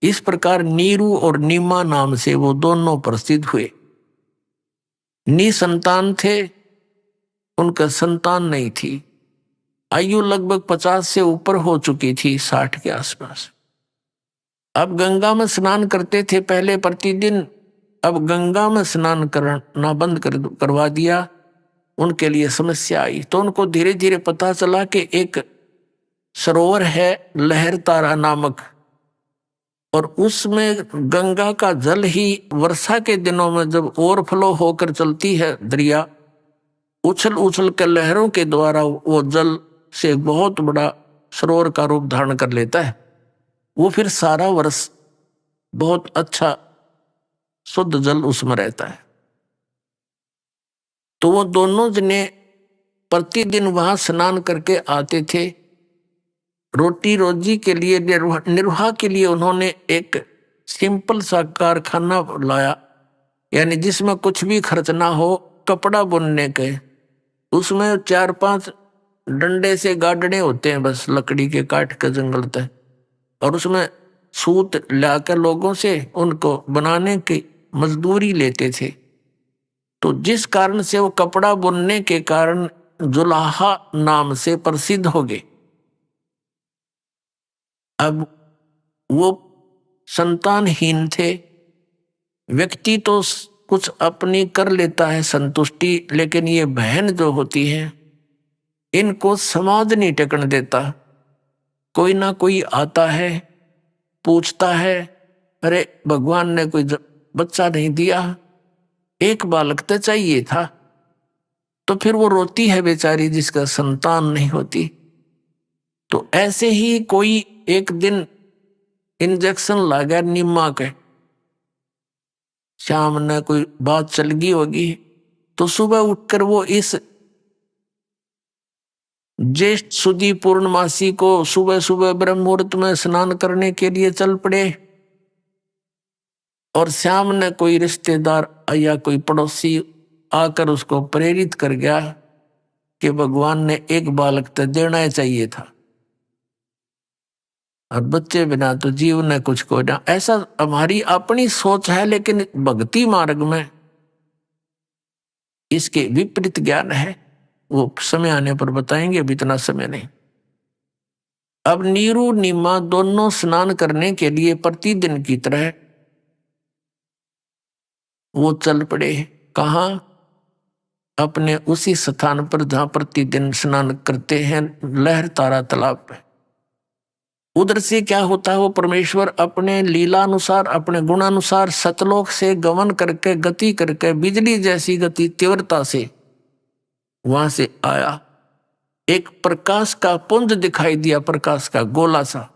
इस प्रकार नीरू और नीमा नाम से वो दोनों प्रसिद्ध हुए। निसंतान थे, उनका संतान नहीं थी, आयु लगभग 50 से ऊपर हो चुकी थी, 60 के आसपास। अब गंगा में स्नान करते थे पहले प्रतिदिन, अब गंगा में स्नान करना बंद करवा दिया, उनके लिए समस्या आई। तो उनको धीरे धीरे पता चला कि एक सरोवर है लहरतारा नामक, और उसमें गंगा का जल ही वर्षा के दिनों में जब ओवरफ्लो होकर चलती है दरिया, उछल उछल कर लहरों के द्वारा वो जल से बहुत बड़ा सरोवर का रूप धारण कर लेता है। वो फिर सारा वर्ष बहुत अच्छा शुद्ध जल उसमें रहता है। तो वो दोनों जने प्रतिदिन वहां स्नान करके आते थे। रोटी रोजी के लिए, निर्वाह के लिए उन्होंने एक सिंपल सा कारखाना लाया, यानी जिसमें कुछ भी खर्च ना हो, कपड़ा बुनने के। उसमें 4-5 डंडे से गाडड़े होते हैं, बस लकड़ी के काट के जंगल तक, और उसमें सूत लाकर लोगों से उनको बनाने की मजदूरी लेते थे। तो जिस कारण से वो कपड़ा बुनने के कारण जुलाहा नाम से प्रसिद्ध हो गए। अब वो संतानहीन थे, व्यक्ति तो कुछ अपनी कर लेता है संतुष्टि, लेकिन ये बहन जो होती है इनको समाज नहीं टेकन देता। कोई ना कोई आता है, पूछता है, अरे भगवान ने कोई बच्चा नहीं दिया, एक बालक तो चाहिए था। तो फिर वो रोती है बेचारी जिसका संतान नहीं होती। तो ऐसे ही कोई एक दिन इंजेक्शन लगा नीमा के, शाम ने कोई बात चल गई होगी, तो सुबह उठकर वो इस ज्येष्ठ सुदी पूर्णमासी को सुबह सुबह ब्रह्म मुहूर्त में स्नान करने के लिए चल पड़े। और शाम ने कोई रिश्तेदार या कोई पड़ोसी आकर उसको प्रेरित कर गया कि भगवान ने एक बालक तो देना चाहिए था, और बच्चे बिना तो जीव ने कुछ को ना। ऐसा हमारी अपनी सोच है, लेकिन भक्ति मार्ग में इसके विपरीत ज्ञान है। वो समय आने पर बताएंगे, अभी इतना समय नहीं। अब नीरू नीमा दोनों स्नान करने के लिए प्रतिदिन की तरह वो चल पड़े। कहाँ? अपने उसी स्थान पर जहां प्रतिदिन स्नान करते हैं, लहरतारा तालाब पे। उधर से क्या होता है, वो परमेश्वर अपने लीलानुसार, अपने गुणानुसार सतलोक से गमन करके, गति करके, बिजली जैसी गति तीव्रता से वहां से आया। एक प्रकाश का पुंज दिखाई दिया, प्रकाश का गोला सा,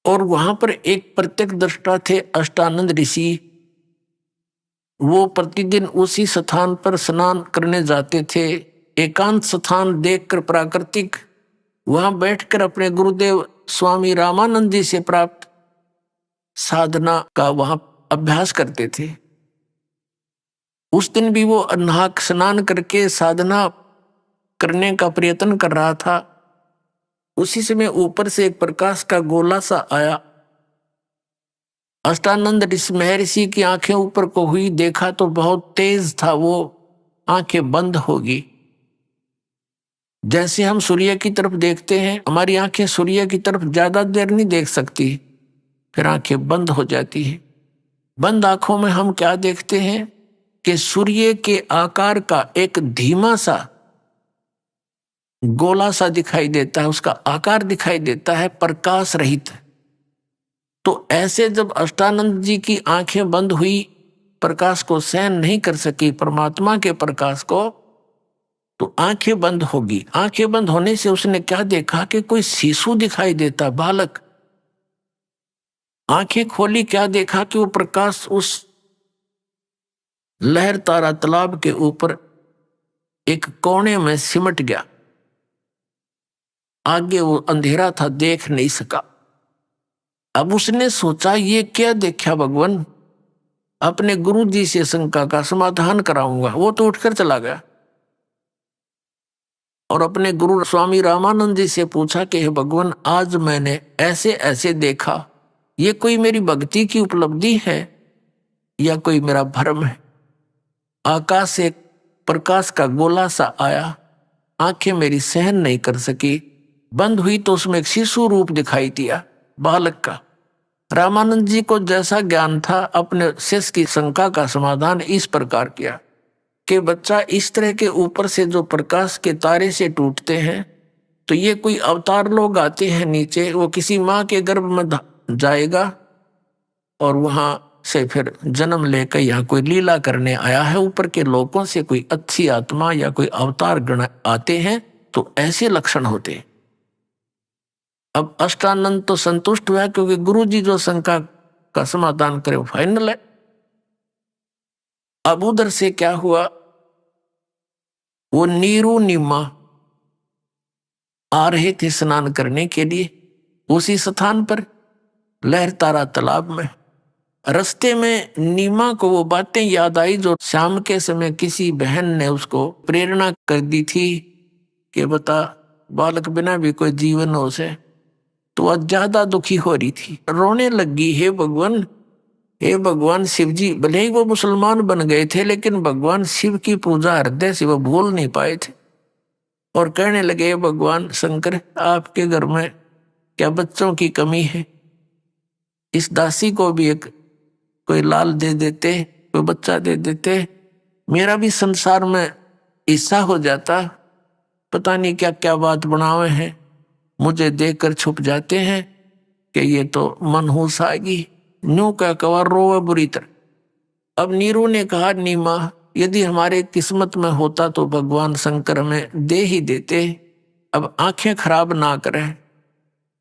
और वहां पर एक प्रत्यक्ष दृष्टा थे अष्टानंद ऋषि। वो प्रतिदिन उसी स्थान पर स्नान करने जाते थे। एकांत स्थान देखकर प्राकृतिक वहां बैठकर अपने गुरुदेव स्वामी रामानंद जी से प्राप्त साधना का वहां अभ्यास करते थे। उस दिन भी वो नहा स्नान करके साधना करने का प्रयत्न कर रहा था। उसी समय ऊपर से एक प्रकाश का गोला सा आया। अष्टानंद महर्षि की आंखें ऊपर को हुई, देखा तो बहुत तेज था, वो आंखें बंद होगी। जैसे हम सूर्य की तरफ देखते हैं, हमारी आंखें सूर्य की तरफ ज्यादा देर नहीं देख सकती, फिर आंखें बंद हो जाती है। बंद आंखों में हम क्या देखते हैं कि सूर्य के आकार का एक धीमा सा गोला सा दिखाई देता है, उसका आकार दिखाई देता है, प्रकाश रहित। तो ऐसे जब अष्टानंद जी की आंखें बंद हुई, प्रकाश को सहन नहीं कर सकी, परमात्मा के प्रकाश को, तो आंखें बंद होगी। आंखें बंद होने से उसने क्या देखा कि कोई शिशु दिखाई देता, बालक। आंखें खोली, क्या देखा कि वो प्रकाश उस लहर तारा तालाब के ऊपर एक कोने में सिमट गया। आगे वो अंधेरा था, देख नहीं सका। अब उसने सोचा ये क्या देखा भगवान, अपने गुरु जी से शंका का समाधान कराऊंगा। वो तो उठकर चला गया और अपने गुरु स्वामी रामानंद जी से पूछा कि हे भगवान, आज मैंने ऐसे ऐसे देखा, ये कोई मेरी भक्ति की उपलब्धि है या कोई मेरा भ्रम है। आकाश से प्रकाश का गोला सा आया, आंखें मेरी सहन नहीं कर सकी, बंद हुई तो उसमें एक शिशु रूप दिखाई दिया, बालक का। रामानंद जी को जैसा ज्ञान था, अपने शिष्य की शंका का समाधान इस प्रकार किया कि बच्चा, इस तरह के ऊपर से जो प्रकाश के तारे से टूटते हैं, तो ये कोई अवतार लोग आते हैं नीचे, वो किसी माँ के गर्भ में जाएगा और वहां से फिर जन्म लेकर यहाँ कोई लीला करने आया है। ऊपर के लोगों से कोई अच्छी आत्मा या कोई अवतार गण आते हैं, तो ऐसे लक्षण होते हैं। अब अष्टानंद तो संतुष्ट हुआ, क्योंकि गुरु जी जो शंका का समाधान करे वो फाइनल है। अब उधर से क्या हुआ, वो नीरू निमा आ रहे थे स्नान करने के लिए उसी स्थान पर लहर तारा तालाब में। रास्ते में नीमा को वो बातें याद आई जो शाम के समय किसी बहन ने उसको प्रेरणा कर दी थी कि बता, बालक बिना भी कोई जीवन हो से। तो वह ज्यादा दुखी हो रही थी, रोने लगी, हे भगवान, हे भगवान शिव जी। भले ही वो मुसलमान बन गए थे, लेकिन भगवान शिव की पूजा हृदय से वो भूल नहीं पाए थे। और कहने लगे, भगवान शंकर, आपके घर में क्या बच्चों की कमी है? इस दासी को भी एक कोई लाल दे देते, कोई बच्चा दे देते, मेरा भी संसार में हिस्सा हो जाता। पता नहीं क्या क्या बात बनावे हैं, मुझे देखकर छुप जाते हैं कि ये तो मनहूस आएगी। न्यू का कवर रोवे बुरी तरह। अब नीरू ने कहा, नीमा, यदि हमारे किस्मत में होता तो भगवान शंकर हमें दे ही देते। अब आंखें खराब ना करें,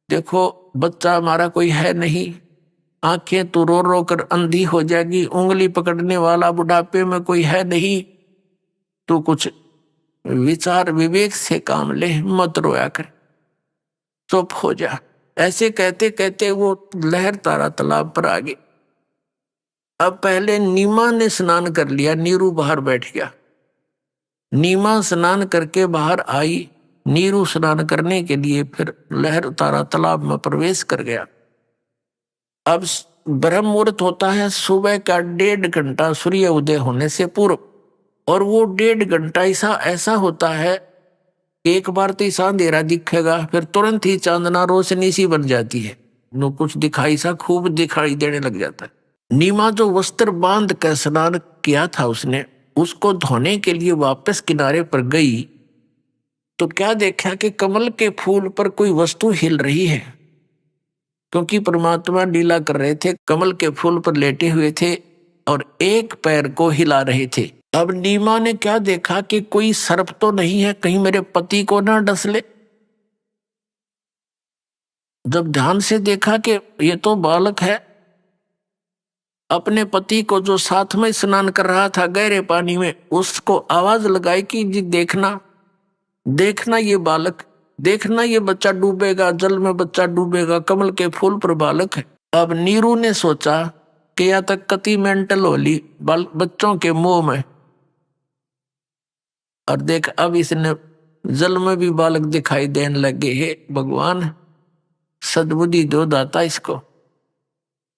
देखो बच्चा हमारा कोई है नहीं, आंखें तो रो रो कर अंधी हो जाएगी, उंगली पकड़ने वाला बुढ़ापे में कोई है नहीं, तो कुछ विचार विवेक से काम ले, मत रोया कर, चुप हो जा। ऐसे कहते कहते वो लहर तारा तालाब पर आ गई। अब पहले नीमा ने स्नान कर लिया, नीरू बाहर बैठ गया। नीमा स्नान करके बाहर आई, नीरू स्नान करने के लिए फिर लहर तारा तालाब में प्रवेश कर गया। अब ब्रह्म मुहूर्त होता है सुबह का 1.5 घंटा सूर्य उदय होने से पूर्व, और वो 1.5 घंटा ऐसा होता है, एक बार तो ऐसा अंधेरा दिखेगा, फिर तुरंत ही चांदना रोशनी सी बन जाती है, नो कुछ दिखाई सा खूब दिखाई देने लग जाता है। नीमा जो वस्त्र बांध कर स्नान किया था उसने, उसको धोने के लिए वापस किनारे पर गई तो क्या देखा कि कमल के फूल पर कोई वस्तु हिल रही है, क्योंकि परमात्मा लीला कर रहे थे, कमल के फूल पर लेटे हुए थे और एक पैर को हिला रहे थे। अब नीमा ने क्या देखा कि कोई सर्प तो नहीं है, कहीं मेरे पति को ना डस ले। जब ध्यान से देखा कि ये तो बालक है, अपने पति को जो साथ में स्नान कर रहा था गहरे पानी में, उसको आवाज लगाई कि जी देखना, देखना ये बालक, देखना ये बच्चा डूबेगा, जल में बच्चा डूबेगा, कमल के फूल पर बालक है। अब नीरू ने सोचा कि या तक कति मेंटल होली बच्चों के मुंह में, और देख अब इसने जल में भी बालक दिखाई देने लगे। हे भगवान सद्बुद्धि दो दाता इसको।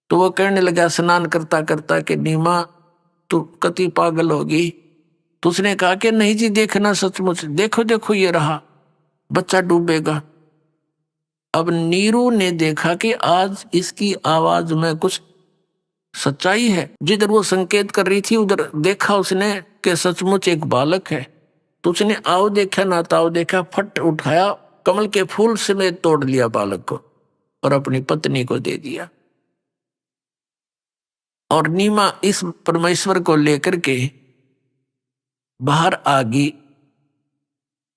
तो वो कहने लगा स्नान करता करता कि नीमा तू कति पागल होगी। तो उसने कहा कि नहीं जी देखना सचमुच, देखो देखो ये रहा बच्चा डूबेगा। अब नीरू ने देखा कि आज इसकी आवाज में कुछ सच्चाई है। जिधर वो संकेत कर रही थी उधर देखा उसने कि सचमुच एक बालक है। तो उसने आओ देखा ना ताओ देखा, फट उठाया, कमल के फूल समेत तोड़ लिया बालक को और अपनी पत्नी को दे दिया। और नीमा इस परमेश्वर को लेकर के बाहर आ गई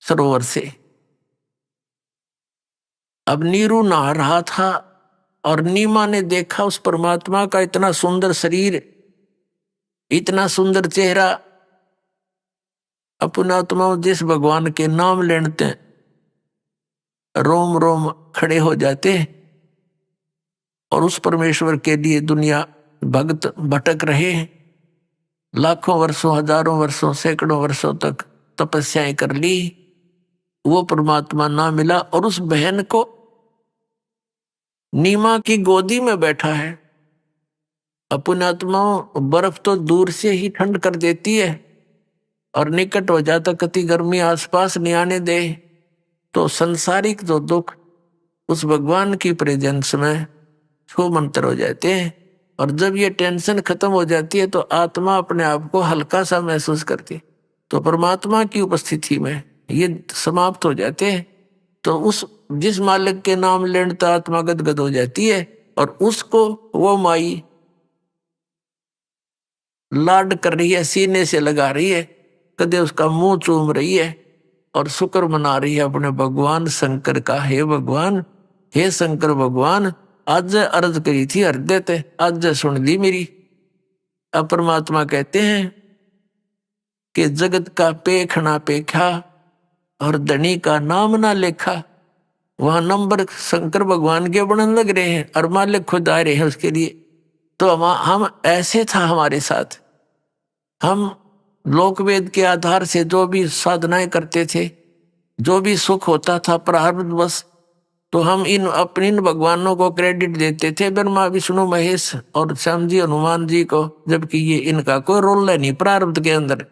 सरोवर से। अब नीरू नहा रहा था और नीमा ने देखा उस परमात्मा का इतना सुंदर शरीर, इतना सुंदर चेहरा। अपनात्मा जिस भगवान के नाम लेते रोम रोम खड़े हो जाते। और उस परमेश्वर के लिए दुनिया भक्त भटक रहे हैं, लाखों वर्षों, हजारों वर्षों, सैकड़ों वर्षों तक तपस्याएं कर ली, वो परमात्मा ना मिला। और उस बहन को नीमा की गोदी में बैठा है। अपनात्मा बर्फ तो दूर से ही ठंड कर देती है और निकट हो जाता कति गर्मी आसपास नहीं आने दे। तो संसारिक जो दुख उस भगवान की प्रेजेंस में छू मंतर हो जाते हैं। और जब ये टेंशन खत्म हो जाती है तो आत्मा अपने आप को हल्का सा महसूस करती है। तो परमात्मा की उपस्थिति में ये समाप्त हो जाते हैं। तो उस जिस मालिक के नाम लेने तो आत्मा गदगद हो जाती है और उसको वो माई लाड कर रही है, सीने से लगा रही है, कदे उसका मुंह चूम रही है और शुक्र मना रही है अपने भगवान शंकर का। हे भगवान, हे शंकर भगवान, आज अर्ज करी थी हृदय ते, आज सुन ली मेरी। अब परमात्मा कहते हैं कि जगत का पेख ना पेखा और धनी का नाम ना लेखा। वहां नंबर शंकर भगवान के बनने लग रहे हैं और मालिक खुद आ रहे हैं उसके लिए। तो हम ऐसे था हमारे साथ, हम लोकवेद के आधार से जो भी साधनाएं करते थे, जो भी सुख होता था प्रारब्ध बस, तो हम अपने इन भगवानों को क्रेडिट देते थे, ब्रह्मा विष्णु महेश और श्याम जी हनुमान जी को, जबकि ये इनका कोई रोल नहीं प्रारब्ध के अंदर,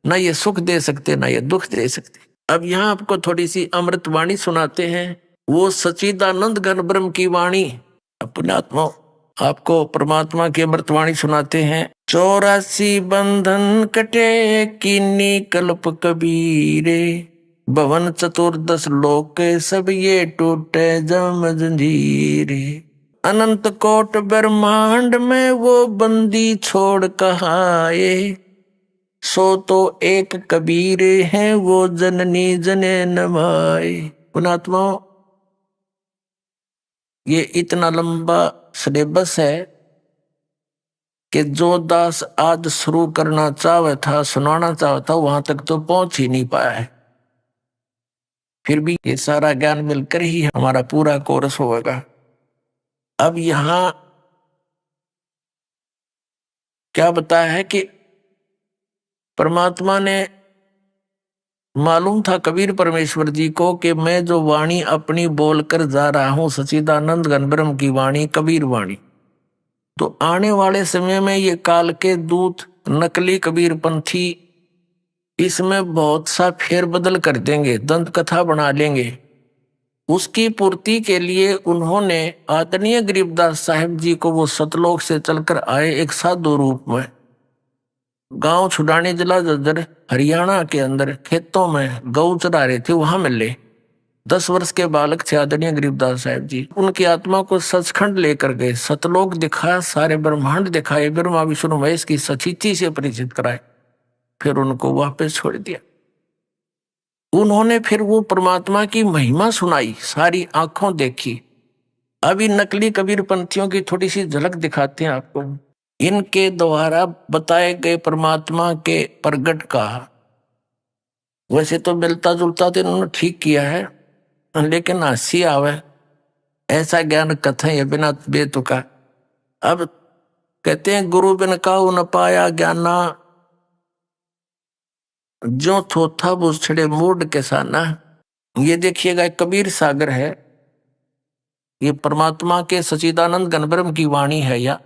ना ये सुख दे सकते ना ये दुख दे सकते। अब यहाँ आपको थोड़ी सी अमृत वाणी सुनाते हैं, वो सच्चिदानंद घन ब्रह्म की वाणी। अपने आत्मा आपको परमात्मा की अमृत वाणी सुनाते हैं। 84 बंधन कटे कीनी कल्प कबीरे, भवन चतुर्दश लोक सब ये टूटे जम जंजीरे। अनंत कोट ब्रह्मांड में वो बंदी छोड़ कहाए, सो तो एक कबीर है वो जननी जने नमाए। पुणात्मा ये इतना लंबा सिलेबस है कि जो दास आज शुरू करना चाहे था, सुनाना चाहे था, वहां तक तो पहुंच ही नहीं पाया है। फिर भी ये सारा ज्ञान मिलकर ही हमारा पूरा कोर्स होगा। अब यहां क्या बताया है कि परमात्मा ने मालूम था कबीर परमेश्वर जी को कि मैं जो वाणी अपनी बोलकर जा रहा हूं सच्चिदानंद घन ब्रह्म की वाणी, कबीर वाणी, तो आने वाले समय में ये काल के दूत नकली कबीर पंथी इसमें बहुत सा फेरबदल कर देंगे, दंत कथा बना लेंगे। उसकी पूर्ति के लिए उन्होंने आदरणीय गरीबदास साहिब जी को वो सतलोक से चलकर आए एक साधु रूप में, गांव छुड़ाने जिला जज्जर हरियाणा के अंदर खेतों में गौ चरा रहे थे, वहां मिले। 10 वर्ष के बालक थे आदरणीय गरीबदास साहिब जी। उनकी आत्मा को सचखंड लेकर गए, सतलोक दिखाया, सारे ब्रह्मांड दिखाए, ब्रह्मा विष्णु महेश की सचिति से परिचित कराए, फिर उनको वापस छोड़ दिया। उन्होंने फिर वो परमात्मा की महिमा सुनाई, सारी आंखों देखी। अभी नकली कबीर पंथियों की थोड़ी सी झलक दिखाते हैं आपको। इनके द्वारा बताए गए परमात्मा के प्रगट का वैसे तो मिलता जुलता तो इन्होंने ठीक किया है, लेकिन हंसी आवे ऐसा ज्ञान कथा है बिना बेतुका। अब कहते हैं गुरु बिन काहू न पाया ज्ञाना, जो थोथा बुछड़े मूड के साना। ये देखिएगा कबीर सागर है, ये परमात्मा के सच्चिदानंद घनब्रह्म की वाणी है या,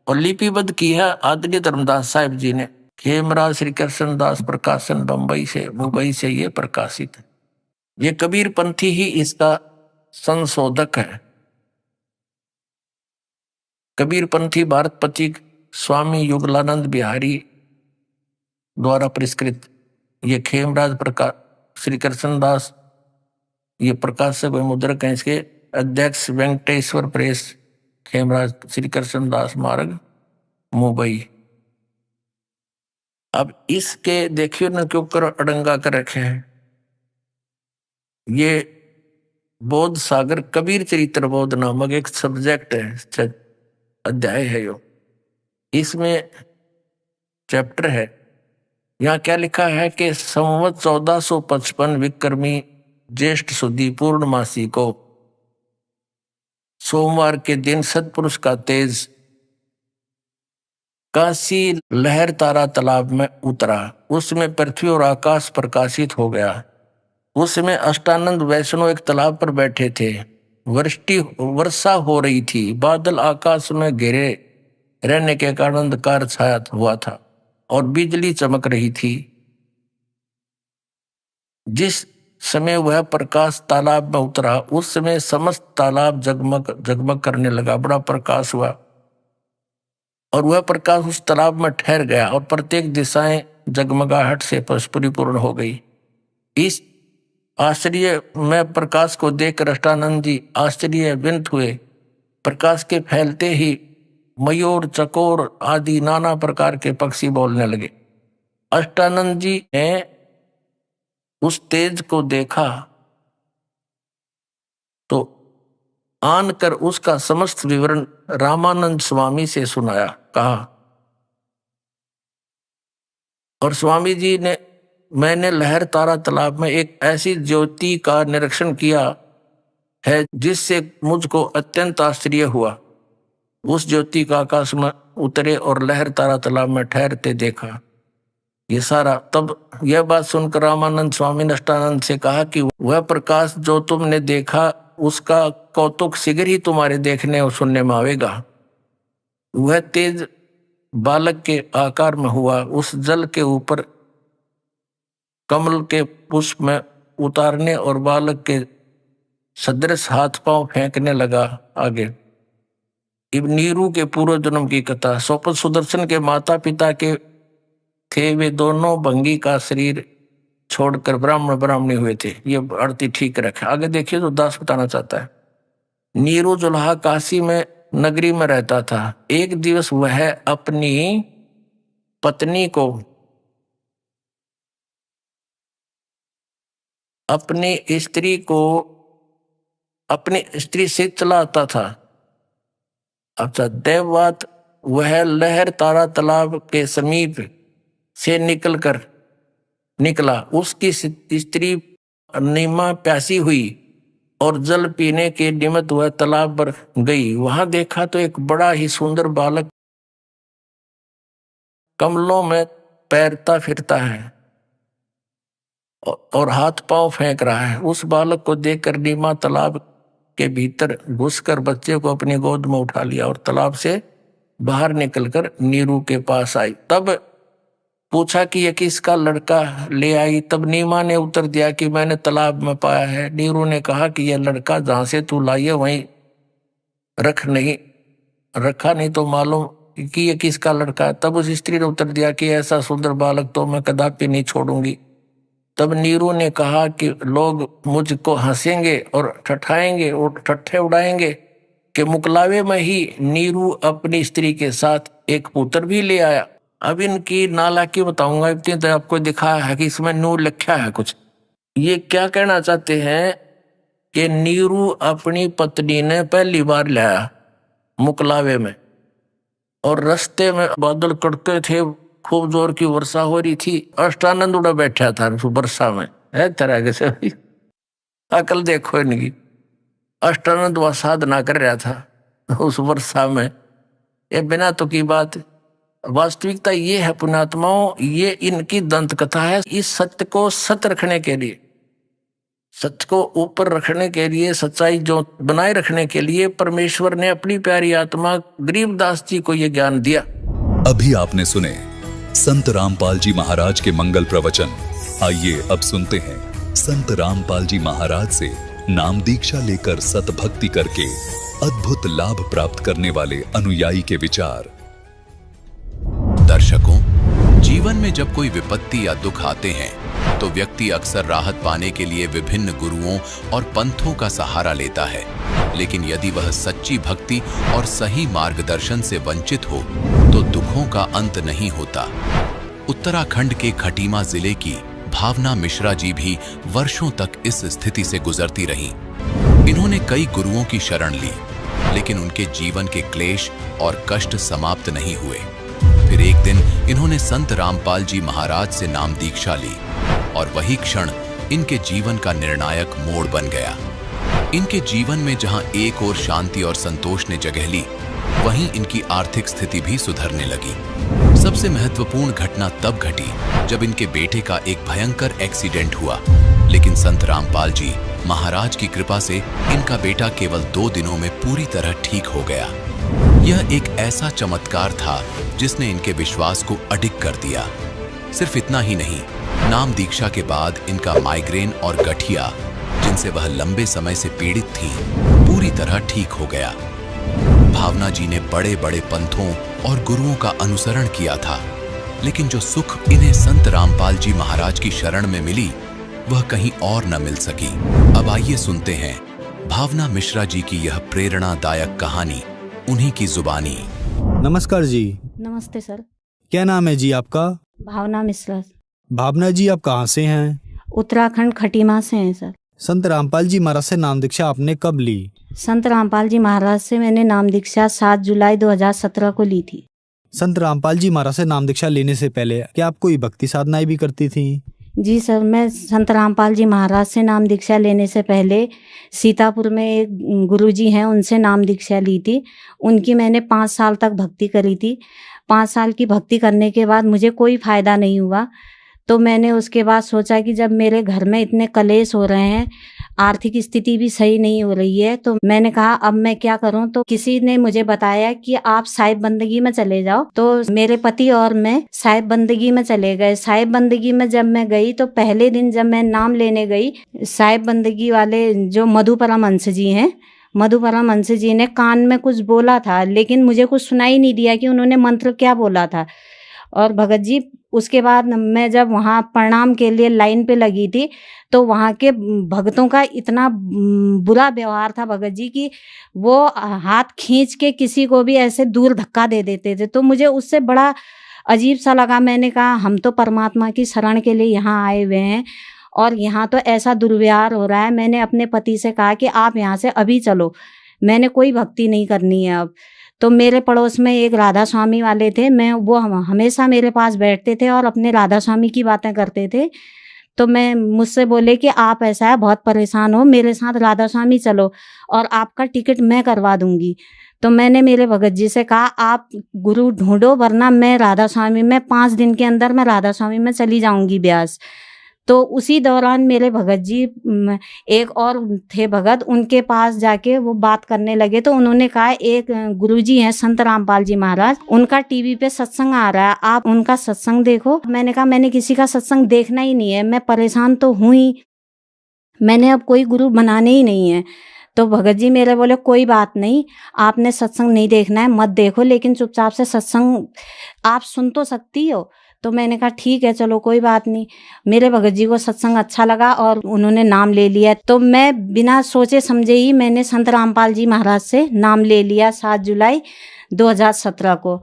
और लिपिबद्ध की है आदरणीय धर्मदास साहिब जी ने। खेमराज श्री कृष्ण दास प्रकाशन मुंबई से ये प्रकाशित है। ये कबीर पंथी ही इसका संशोधक है। कबीर पंथी भारत पथिक स्वामी युगलानंद बिहारी द्वारा पुरस्कृत। ये खेमराज प्रकाश श्री कृष्णदास ये प्रकाशक व मुद्रक हैं। इसके अध्यक्ष वेंकटेश्वर प्रेस, खेमराज श्री कृष्णदास मार्ग मुंबई। अब इसके देखियो न क्यों कर अड़ंगा कर रखे हैं। ये बोध सागर कबीर चरित्र बोध नामक एक सब्जेक्ट है, अध्याय है यो। इसमें चैप्टर है, यहाँ क्या लिखा है कि संवत 1455 विक्रमी ज्येष्ठ सुदी पूर्णमासी को सोमवार के दिन सतपुरुष का तेज काशी लहर तारा तालाब में उतरा। उसमें पृथ्वी और आकाश प्रकाशित हो गया। उसमें अष्टानंद वैष्णव एक तालाब पर बैठे थे। वर्षा हो रही थी। बादल आकाश में घिरे रहने के कारण अंधकार छाया हुआ था और बिजली चमक रही थी। जिस समय वह प्रकाश तालाब में उतरा उस समय समस्त तालाब जगमग जगमग करने लगा। बड़ा प्रकाश हुआ और वह प्रकाश उस तालाब में ठहर गया और प्रत्येक दिशाएं जगमगाहट से परिपूर्ण हो गई। इस आश्चर्य में प्रकाश को देखकर अष्टानंद जी आश्चर्यचकित हुए। प्रकाश के फैलते ही मयूर, चकोर आदि नाना प्रकार के पक्षी बोलने लगे। अष्टानंद जी ने उस तेज को देखा तो आन कर उसका समस्त विवरण रामानंद स्वामी से सुनाया, कहा। और स्वामी जी ने, मैंने लहर तारा तालाब में एक ऐसी ज्योति का निरीक्षण किया है जिससे मुझको अत्यंत आश्चर्य हुआ। उस ज्योति का आकाश में उतरे और लहर तारा तालाब में ठहरते देखा। ये सारा, तब यह बात सुनकर रामानंद स्वामी ने अष्टानंद से कहा कि वह प्रकाश जो तुमने देखा उसका कौतुक शीघ्र ही तुम्हारे देखने और सुनने में आवेगा। वह तेज बालक के आकार में हुआ। उस जल के ऊपर कमल के पुष्प में उतारने और बालक के सदृश हाथ पांव फेंकने लगा। आगे इब नीरू के पूर्व जन्म की कथा। सोपत सुदर्शन के माता पिता के थे। वे दोनों भंगी का शरीर छोड़कर ब्राह्मणी हुए थे। ये आरती ठीक रखे। आगे देखिए तो दास बताना चाहता है। नीरू जुल्हा काशी में नगरी में रहता था। एक दिवस वह अपनी पत्नी को अपनी स्त्री से चलाता था। अच्छा, देववात वह लहर तारा तालाब के समीप से निकला। उसकी स्त्री नीमा प्यासी हुई और जल पीने के निमित्त वह तालाब पर गई। वहां देखा तो एक बड़ा ही सुंदर बालक कमलों में तैरता फिरता है और हाथ पांव फेंक रहा है। उस बालक को देखकर नीमा तालाब के भीतर घुसकर बच्चे को अपनी गोद में उठा लिया और तालाब से बाहर निकलकर नीरू के पास आई। तब पूछा कि यह किसका लड़का ले आई। तब नीमा ने उत्तर दिया कि मैंने तालाब में पाया है। नीरू ने कहा कि यह लड़का जहां से तू लाई है वहीं रखा नहीं तो मालूम कि यह किसका लड़का है। तब उस स्त्री ने उत्तर दिया कि ऐसा सुंदर बालक तो मैं कदापि नहीं छोड़ूंगी। तब नीरू ने कहा कि लोग मुझको हंसेंगे और ठठाएंगे और ठट्ठे उड़ाएंगे कि मुकलावे में ही नीरू अपनी स्त्री के साथ एक पुत्र भी ले आया। अब इनकी नालायकी बताऊंगा। इतनी तो आपको दिखाया है कि इसमें नूर लिखा है कुछ। ये क्या कहना चाहते हैं कि नीरू अपनी पत्नी ने पहली बार लाया मुकलावे में और रास्ते में बादल कड़के थे, खूब जोर की वर्षा हो रही थी। अष्टानंद उड़ा बैठा था वर्षा में, है तरह से अकल देखो इनकी। अष्टानंद वह साधना कर रहा था उस वर्षा में। ये बिना तो की बात। वास्तविकता ये है पुण्यात्माओं, ये इनकी दंत कथा है। इस सत्य को सत्य रखने के लिए, सत्य को ऊपर रखने के लिए, सच्चाई जो बनाए रखने के लिए परमेश्वर ने अपनी प्यारी आत्मा गरीबदास जी को यह ज्ञान दिया। अभी आपने सुने संत रामपाल जी महाराज के मंगल प्रवचन। आइए अब सुनते हैं संत रामपाल जी महाराज से नाम दीक्षा लेकर सतभक्ति करके अद्भुत लाभ प्राप्त करने वाले अनुयायी के विचार। दर्शकों, जीवन में जब कोई विपत्ति या दुख आते हैं तो व्यक्ति अक्सर राहत पाने के लिए विभिन्न गुरुओं और पंथों का सहारा लेता है। लेकिन यदि वह सच्ची भक्ति और सही मार्गदर्शन से वंचित हो तो दुखों का अंत नहीं होता। उत्तराखंड के खटीमा जिले की भावना मिश्रा जी भी वर्षों तक इस स्थिति से गुजरती रहीं। इन्होंने कई गुरुओं की शरण ली, लेकिन उनके जीवन के क्लेश और कष्ट समाप्त नहीं हुए। फिर एक दिन इन्होंने संत रामपाल जी महाराज से नाम दीक्षा ली और वही क्षण इनके जीवन का निर्णायक मोड़ बन गया। इनके जीवन में जहां एक ओर शांति और संतोष ने जगह ली, वहीं इनकी आर्थिक स्थिति भी सुधरने लगी। सबसे महत्वपूर्ण घटना तब घटी जब इनके बेटे का एक भयंकर एक्सीडेंट हुआ, लेकिन संत रामपाल जी महाराज की कृपा से इनका बेटा केवल 2 दिनों में पूरी तरह ठीक हो गया। यह एक ऐसा चमत्कार था जिसने इनके विश्वास को अडिग कर दिया। सिर्फ इतना ही नहीं, नाम दीक्षा के बाद इनका माइग्रेन और गठिया, जिनसे वह लंबे समय से पीड़ित थी, पूरी तरह ठीक हो गया। भावना जी ने बड़े बड़े पंथों और गुरुओं का अनुसरण किया था, लेकिन जो सुख इन्हें संत रामपाल जी महाराज की शरण में मिली, वह कहीं और न मिल सकी। अब आइए सुनते हैं भावना मिश्रा जी की यह प्रेरणादायक कहानी, उन्हीं की जुबानी। नमस्कार जी। नमस्ते सर। क्या नाम है जी आपका? भावना मिश्रा। भावना जी, आप कहाँ से हैं? उत्तराखंड खटीमा से हैं सर। संत रामपाल जी महाराज से नाम दीक्षा आपने कब ली? संत रामपाल जी महाराज से मैंने नाम दीक्षा 7 जुलाई 2017 को ली थी। संत रामपाल जी महाराज से नाम दीक्षा लेने से पहले क्या आप कोई भक्ति साधनाएं भी करती थी? जी सर, मैं संत रामपाल जी महाराज से नाम दीक्षा लेने से पहले सीतापुर में एक गुरुजी हैं, उनसे नाम दीक्षा ली थी। उनकी मैंने 5 साल तक भक्ति करी थी। 5 साल की भक्ति करने के बाद मुझे कोई फायदा नहीं हुआ, तो मैंने उसके बाद सोचा कि जब मेरे घर में इतने कलेश हो रहे हैं, आर्थिक स्थिति भी सही नहीं हो रही है, तो मैंने कहा अब मैं क्या करूं। तो किसी ने मुझे बताया कि आप साहिब बंदगी में चले जाओ। तो मेरे पति और मैं साहिब बंदगी में चले गए। साहिब बंदगी में जब मैं गई तो पहले दिन जब मैं नाम लेने गई, साहिब बंदगी वाले जो मधु परमहंस जी हैं, मधु परमहंस जी ने कान में कुछ बोला था, लेकिन मुझे कुछ सुनाई नहीं दिया कि उन्होंने मंत्र क्या बोला था। और भगत जी, उसके बाद मैं जब वहाँ प्रणाम के लिए लाइन पे लगी थी, तो वहाँ के भक्तों का इतना बुरा व्यवहार था भगत जी की वो हाथ खींच के किसी को भी ऐसे दूर धक्का दे देते थे। तो मुझे उससे बड़ा अजीब सा लगा। मैंने कहा हम तो परमात्मा की शरण के लिए यहाँ आए हुए हैं और यहाँ तो ऐसा दुर्व्यवहार हो रहा है। मैंने अपने पति से कहा कि आप यहाँ से अभी चलो, मैंने कोई भक्ति नहीं करनी है अब। तो मेरे पड़ोस में एक राधा स्वामी वाले थे, वो हमेशा मेरे पास बैठते थे और अपने राधा स्वामी की बातें करते थे। तो मैं मुझसे बोले कि आप ऐसा है, बहुत परेशान हो, मेरे साथ राधा स्वामी चलो और आपका टिकट मैं करवा दूंगी। तो मैंने मेरे भगत जी से कहा आप गुरु ढूंढो, वरना मैं राधा स्वामी में 5 दिन के अंदर मैं राधा स्वामी में चली जाऊंगी ब्यास। तो उसी दौरान मेरे भगत जी, एक और थे भगत, उनके पास जाके वो बात करने लगे। तो उन्होंने कहा एक गुरुजी हैं संत रामपाल जी महाराज, उनका टीवी पे सत्संग आ रहा है, आप उनका सत्संग देखो। मैंने कहा मैंने किसी का सत्संग देखना ही नहीं है, मैं परेशान तो हूँ ही, मैंने अब कोई गुरु बनाने ही नहीं है। तो भगत जी मेरे बोले कोई बात नहीं, आपने सत्संग नहीं देखना है मत देखो, लेकिन चुपचाप से सत्संग आप सुन तो सकती हो। तो मैंने कहा ठीक है चलो कोई बात नहीं। मेरे भगत जी को सत्संग अच्छा लगा और उन्होंने नाम ले लिया। तो मैं बिना सोचे समझे ही मैंने संत रामपाल जी महाराज से नाम ले लिया 7 जुलाई 2017 को।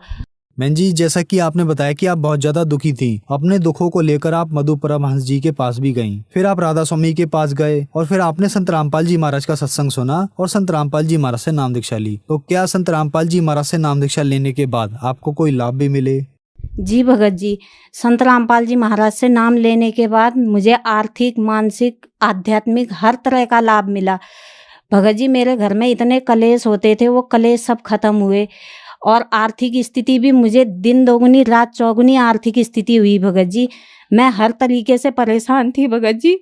बहन जी, जैसा कि आपने बताया कि आप बहुत ज्यादा दुखी थी, अपने दुखों को लेकर आप मधु परमहंस जी के पास भी गईं, फिर आप राधा स्वामी के पास गए और फिर आपने संत रामपाल जी महाराज का सत्संग सुना और संत रामपाल जी महाराज से नाम दीक्षा ली। तो क्या संत रामपाल जी महाराज से नाम दीक्षा लेने के बाद आपको कोई लाभ भी मिले? जी भगत जी, संत रामपाल जी महाराज से नाम लेने के बाद मुझे आर्थिक, मानसिक, आध्यात्मिक हर तरह का लाभ मिला। भगत जी, मेरे घर में इतने कलेश होते थे, वो कलेश सब खत्म हुए और आर्थिक स्थिति भी मुझे दिन दोगुनी रात चौगुनी आर्थिक स्थिति हुई। भगत जी, मैं हर तरीके से परेशान थी। भगत जी,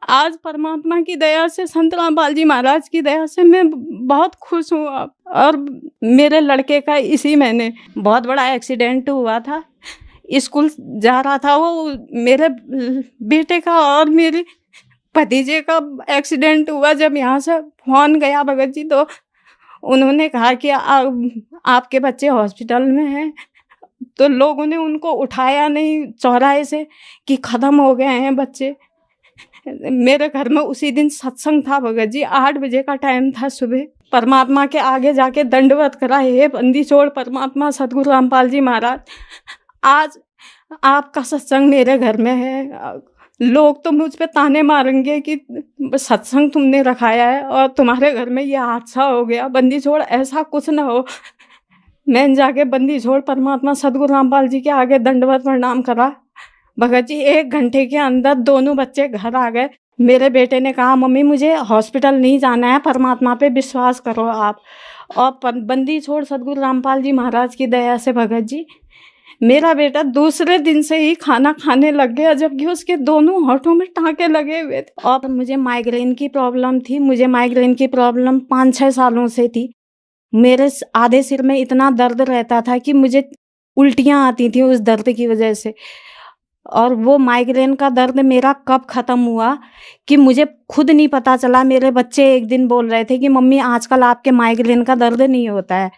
आज परमात्मा की दया से, संत रामपाल जी महाराज की दया से मैं बहुत खुश हूँ। और मेरे लड़के का इसी महीने बहुत बड़ा एक्सीडेंट हुआ था। स्कूल जा रहा था वो, मेरे बेटे का और मेरे भतीजे का एक्सीडेंट हुआ। जब यहाँ से फोन गया भगत जी, तो उन्होंने कहा कि आपके बच्चे हॉस्पिटल में हैं। तो लोगों ने उनको उठाया नहीं चौराहे से कि ख़त्म हो गए हैं बच्चे। मेरे घर में उसी दिन सत्संग था भगत जी, 8 बजे का टाइम था सुबह। परमात्मा के आगे जाके दंडवत करा, हे बंदी छोड़ परमात्मा सदगुरु रामपाल जी महाराज, आज आपका सत्संग मेरे घर में है। लोग तो मुझ पे ताने मारेंगे कि सत्संग तुमने रखाया है और तुम्हारे घर में ये हादसा हो गया। बंदी छोड़, ऐसा कुछ ना हो। मैंने जाके बंदी छोड़ परमात्मा सदगुरु रामपाल जी के आगे दंडवत प्रणाम करा। भगत जी, 1 घंटे के अंदर दोनों बच्चे घर आ गए। मेरे बेटे ने कहा, मम्मी मुझे हॉस्पिटल नहीं जाना है, परमात्मा पे विश्वास करो आप। और बंदी छोड़ सदगुरु रामपाल जी महाराज की दया से भगत जी, मेरा बेटा दूसरे दिन से ही खाना खाने लग गया, जबकि उसके दोनों होठों में टाँके लगे हुए थे। और मुझे माइग्रेन की प्रॉब्लम थी। मुझे माइग्रेन की प्रॉब्लम 5-6 सालों से थी। मेरे आधे सिर में इतना दर्द रहता था कि मुझे उल्टियाँ आती थी उस दर्द की वजह से। और वो माइग्रेन का दर्द मेरा कब ख़त्म हुआ कि मुझे खुद नहीं पता चला। मेरे बच्चे एक दिन बोल रहे थे कि मम्मी आजकल आपके माइग्रेन का दर्द नहीं होता है।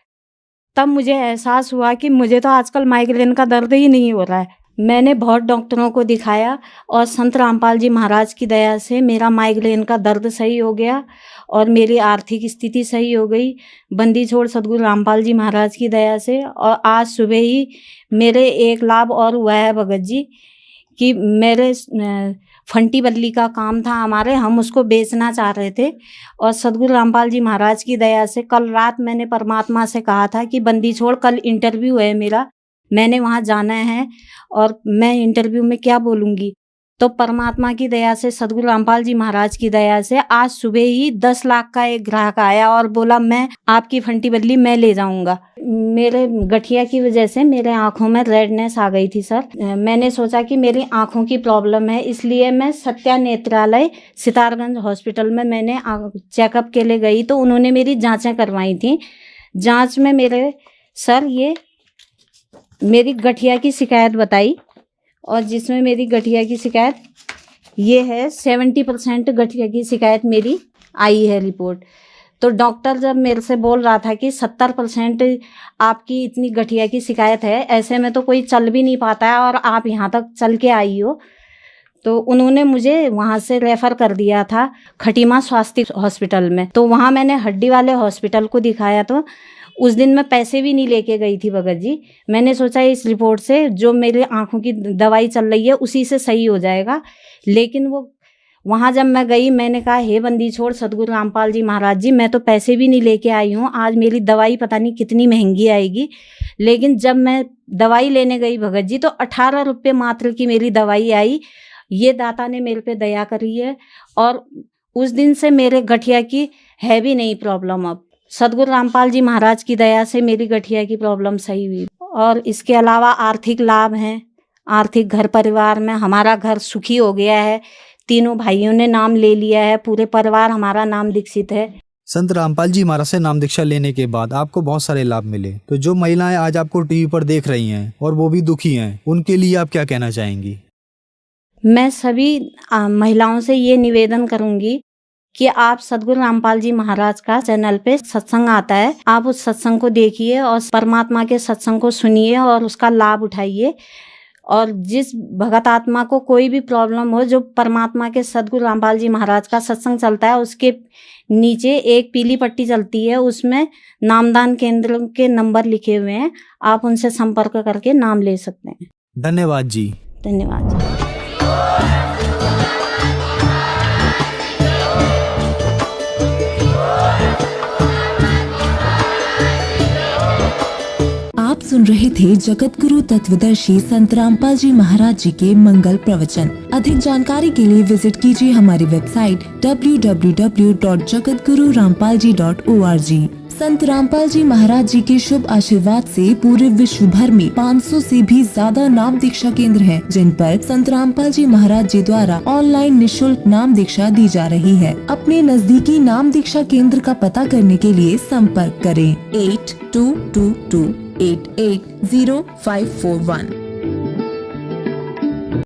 तब मुझे एहसास हुआ कि मुझे तो आजकल माइग्रेन का दर्द ही नहीं हो रहा है। मैंने बहुत डॉक्टरों को दिखाया और संत रामपाल जी महाराज की दया से मेरा माइग्रेन का दर्द सही हो गया और मेरी आर्थिक स्थिति सही हो गई, बंदी छोड़ सदगुरु रामपाल जी महाराज की दया से। और आज सुबह ही मेरे एक लाभ और हुआ है भगत जी कि मेरे फंटी बल्ली का काम था हमारे, हम उसको बेचना चाह रहे थे और सदगुरु रामपाल जी महाराज की दया से कल रात मैंने परमात्मा से कहा था कि बंदी छोड़, कल इंटरव्यू है मेरा, मैंने वहाँ जाना है और मैं इंटरव्यू में क्या बोलूँगी। तो परमात्मा की दया से, सदगुरु रामपाल जी महाराज की दया से आज सुबह ही 10 लाख का एक ग्राहक आया और बोला मैं आपकी फंटी बल्ली मैं ले जाऊंगा। मेरे गठिया की वजह से मेरे आंखों में रेडनेस आ गई थी सर। मैंने सोचा कि मेरी आंखों की प्रॉब्लम है, इसलिए मैं सत्या नेत्रालय सितारगंज हॉस्पिटल में मैंने चेकअप के लिए गई। तो उन्होंने मेरी जाँचें करवाई थी। जाँच में मेरे सर ये मेरी गठिया की शिकायत बताई और जिसमें मेरी गठिया की शिकायत ये है 70% गठिया की शिकायत मेरी आई है रिपोर्ट। तो डॉक्टर जब मेरे से बोल रहा था कि 70% आपकी इतनी गठिया की शिकायत है, ऐसे में तो कोई चल भी नहीं पाता है और आप यहाँ तक चल के आई हो, तो उन्होंने मुझे वहाँ से रेफ़र कर दिया था खटीमा स्वास्थ्य हॉस्पिटल में। तो वहाँ मैंने हड्डी वाले हॉस्पिटल को दिखाया। तो उस दिन मैं पैसे भी नहीं लेके गई थी भगत जी। मैंने सोचा इस रिपोर्ट से जो मेरे आँखों की दवाई चल रही है उसी से सही हो जाएगा। लेकिन वो वहाँ जब मैं गई, मैंने कहा हे बंदी छोड़ सदगुरु रामपाल जी महाराज जी, मैं तो पैसे भी नहीं लेके आई हूँ, आज मेरी दवाई पता नहीं कितनी महंगी आएगी। लेकिन जब मैं दवाई लेने गई भगत जी, तो 18 रुपये मात्र की मेरी दवाई आई। ये दाता ने मेरे पे दया करी है और उस दिन से मेरे गठिया की है भी नहीं प्रॉब्लम। अब सदगुरु रामपाल जी महाराज की दया से मेरी गठिया की प्रॉब्लम सही हुई। और इसके अलावा आर्थिक लाभ हैं। आर्थिक घर परिवार में हमारा घर सुखी हो गया है। तीनों भाइयों ने नाम ले लिया है, पूरे परिवार हमारा नाम दीक्षित है। संत रामपाल जी महाराज से नाम दीक्षा लेने के बाद आपको बहुत सारे लाभ मिले। तो जो महिलाएं आज आपको टीवी पर देख रही हैं और वो भी दुखी हैं, उनके लिए आप क्या कहना चाहेंगी? मैं सभी महिलाओं से ये निवेदन करूंगी कि आप सदगुरु रामपाल जी महाराज का चैनल पे सत्संग आता है, आप उस सत्संग को देखिए और परमात्मा के सत्संग को सुनिए और उसका लाभ उठाइए। और जिस भगत आत्मा को कोई भी प्रॉब्लम हो, जो परमात्मा के सदगुरु रामपाल जी महाराज का सत्संग चलता है, उसके नीचे एक पीली पट्टी चलती है, उसमें नामदान केंद्र के नंबर लिखे हुए हैं, आप उनसे संपर्क करके नाम ले सकते हैं। धन्यवाद जी। धन्यवाद जी। आप सुन रहे थे जगत गुरु तत्वदर्शी संत रामपाल जी महाराज जी के मंगल प्रवचन। अधिक जानकारी के लिए विजिट कीजिए हमारी वेबसाइट www.jagatgururampalji.org। संत रामपाल जी महाराज जी के शुभ आशीर्वाद से पूरे विश्व भर में 500 से भी ज्यादा नाम दीक्षा केंद्र हैं, जिन पर संत रामपाल जी महाराज जी द्वारा ऑनलाइन निशुल्क नाम दीक्षा दी जा रही है। अपने नजदीकी नाम दीक्षा केंद्र का पता करने के लिए संपर्क करें 8222880541।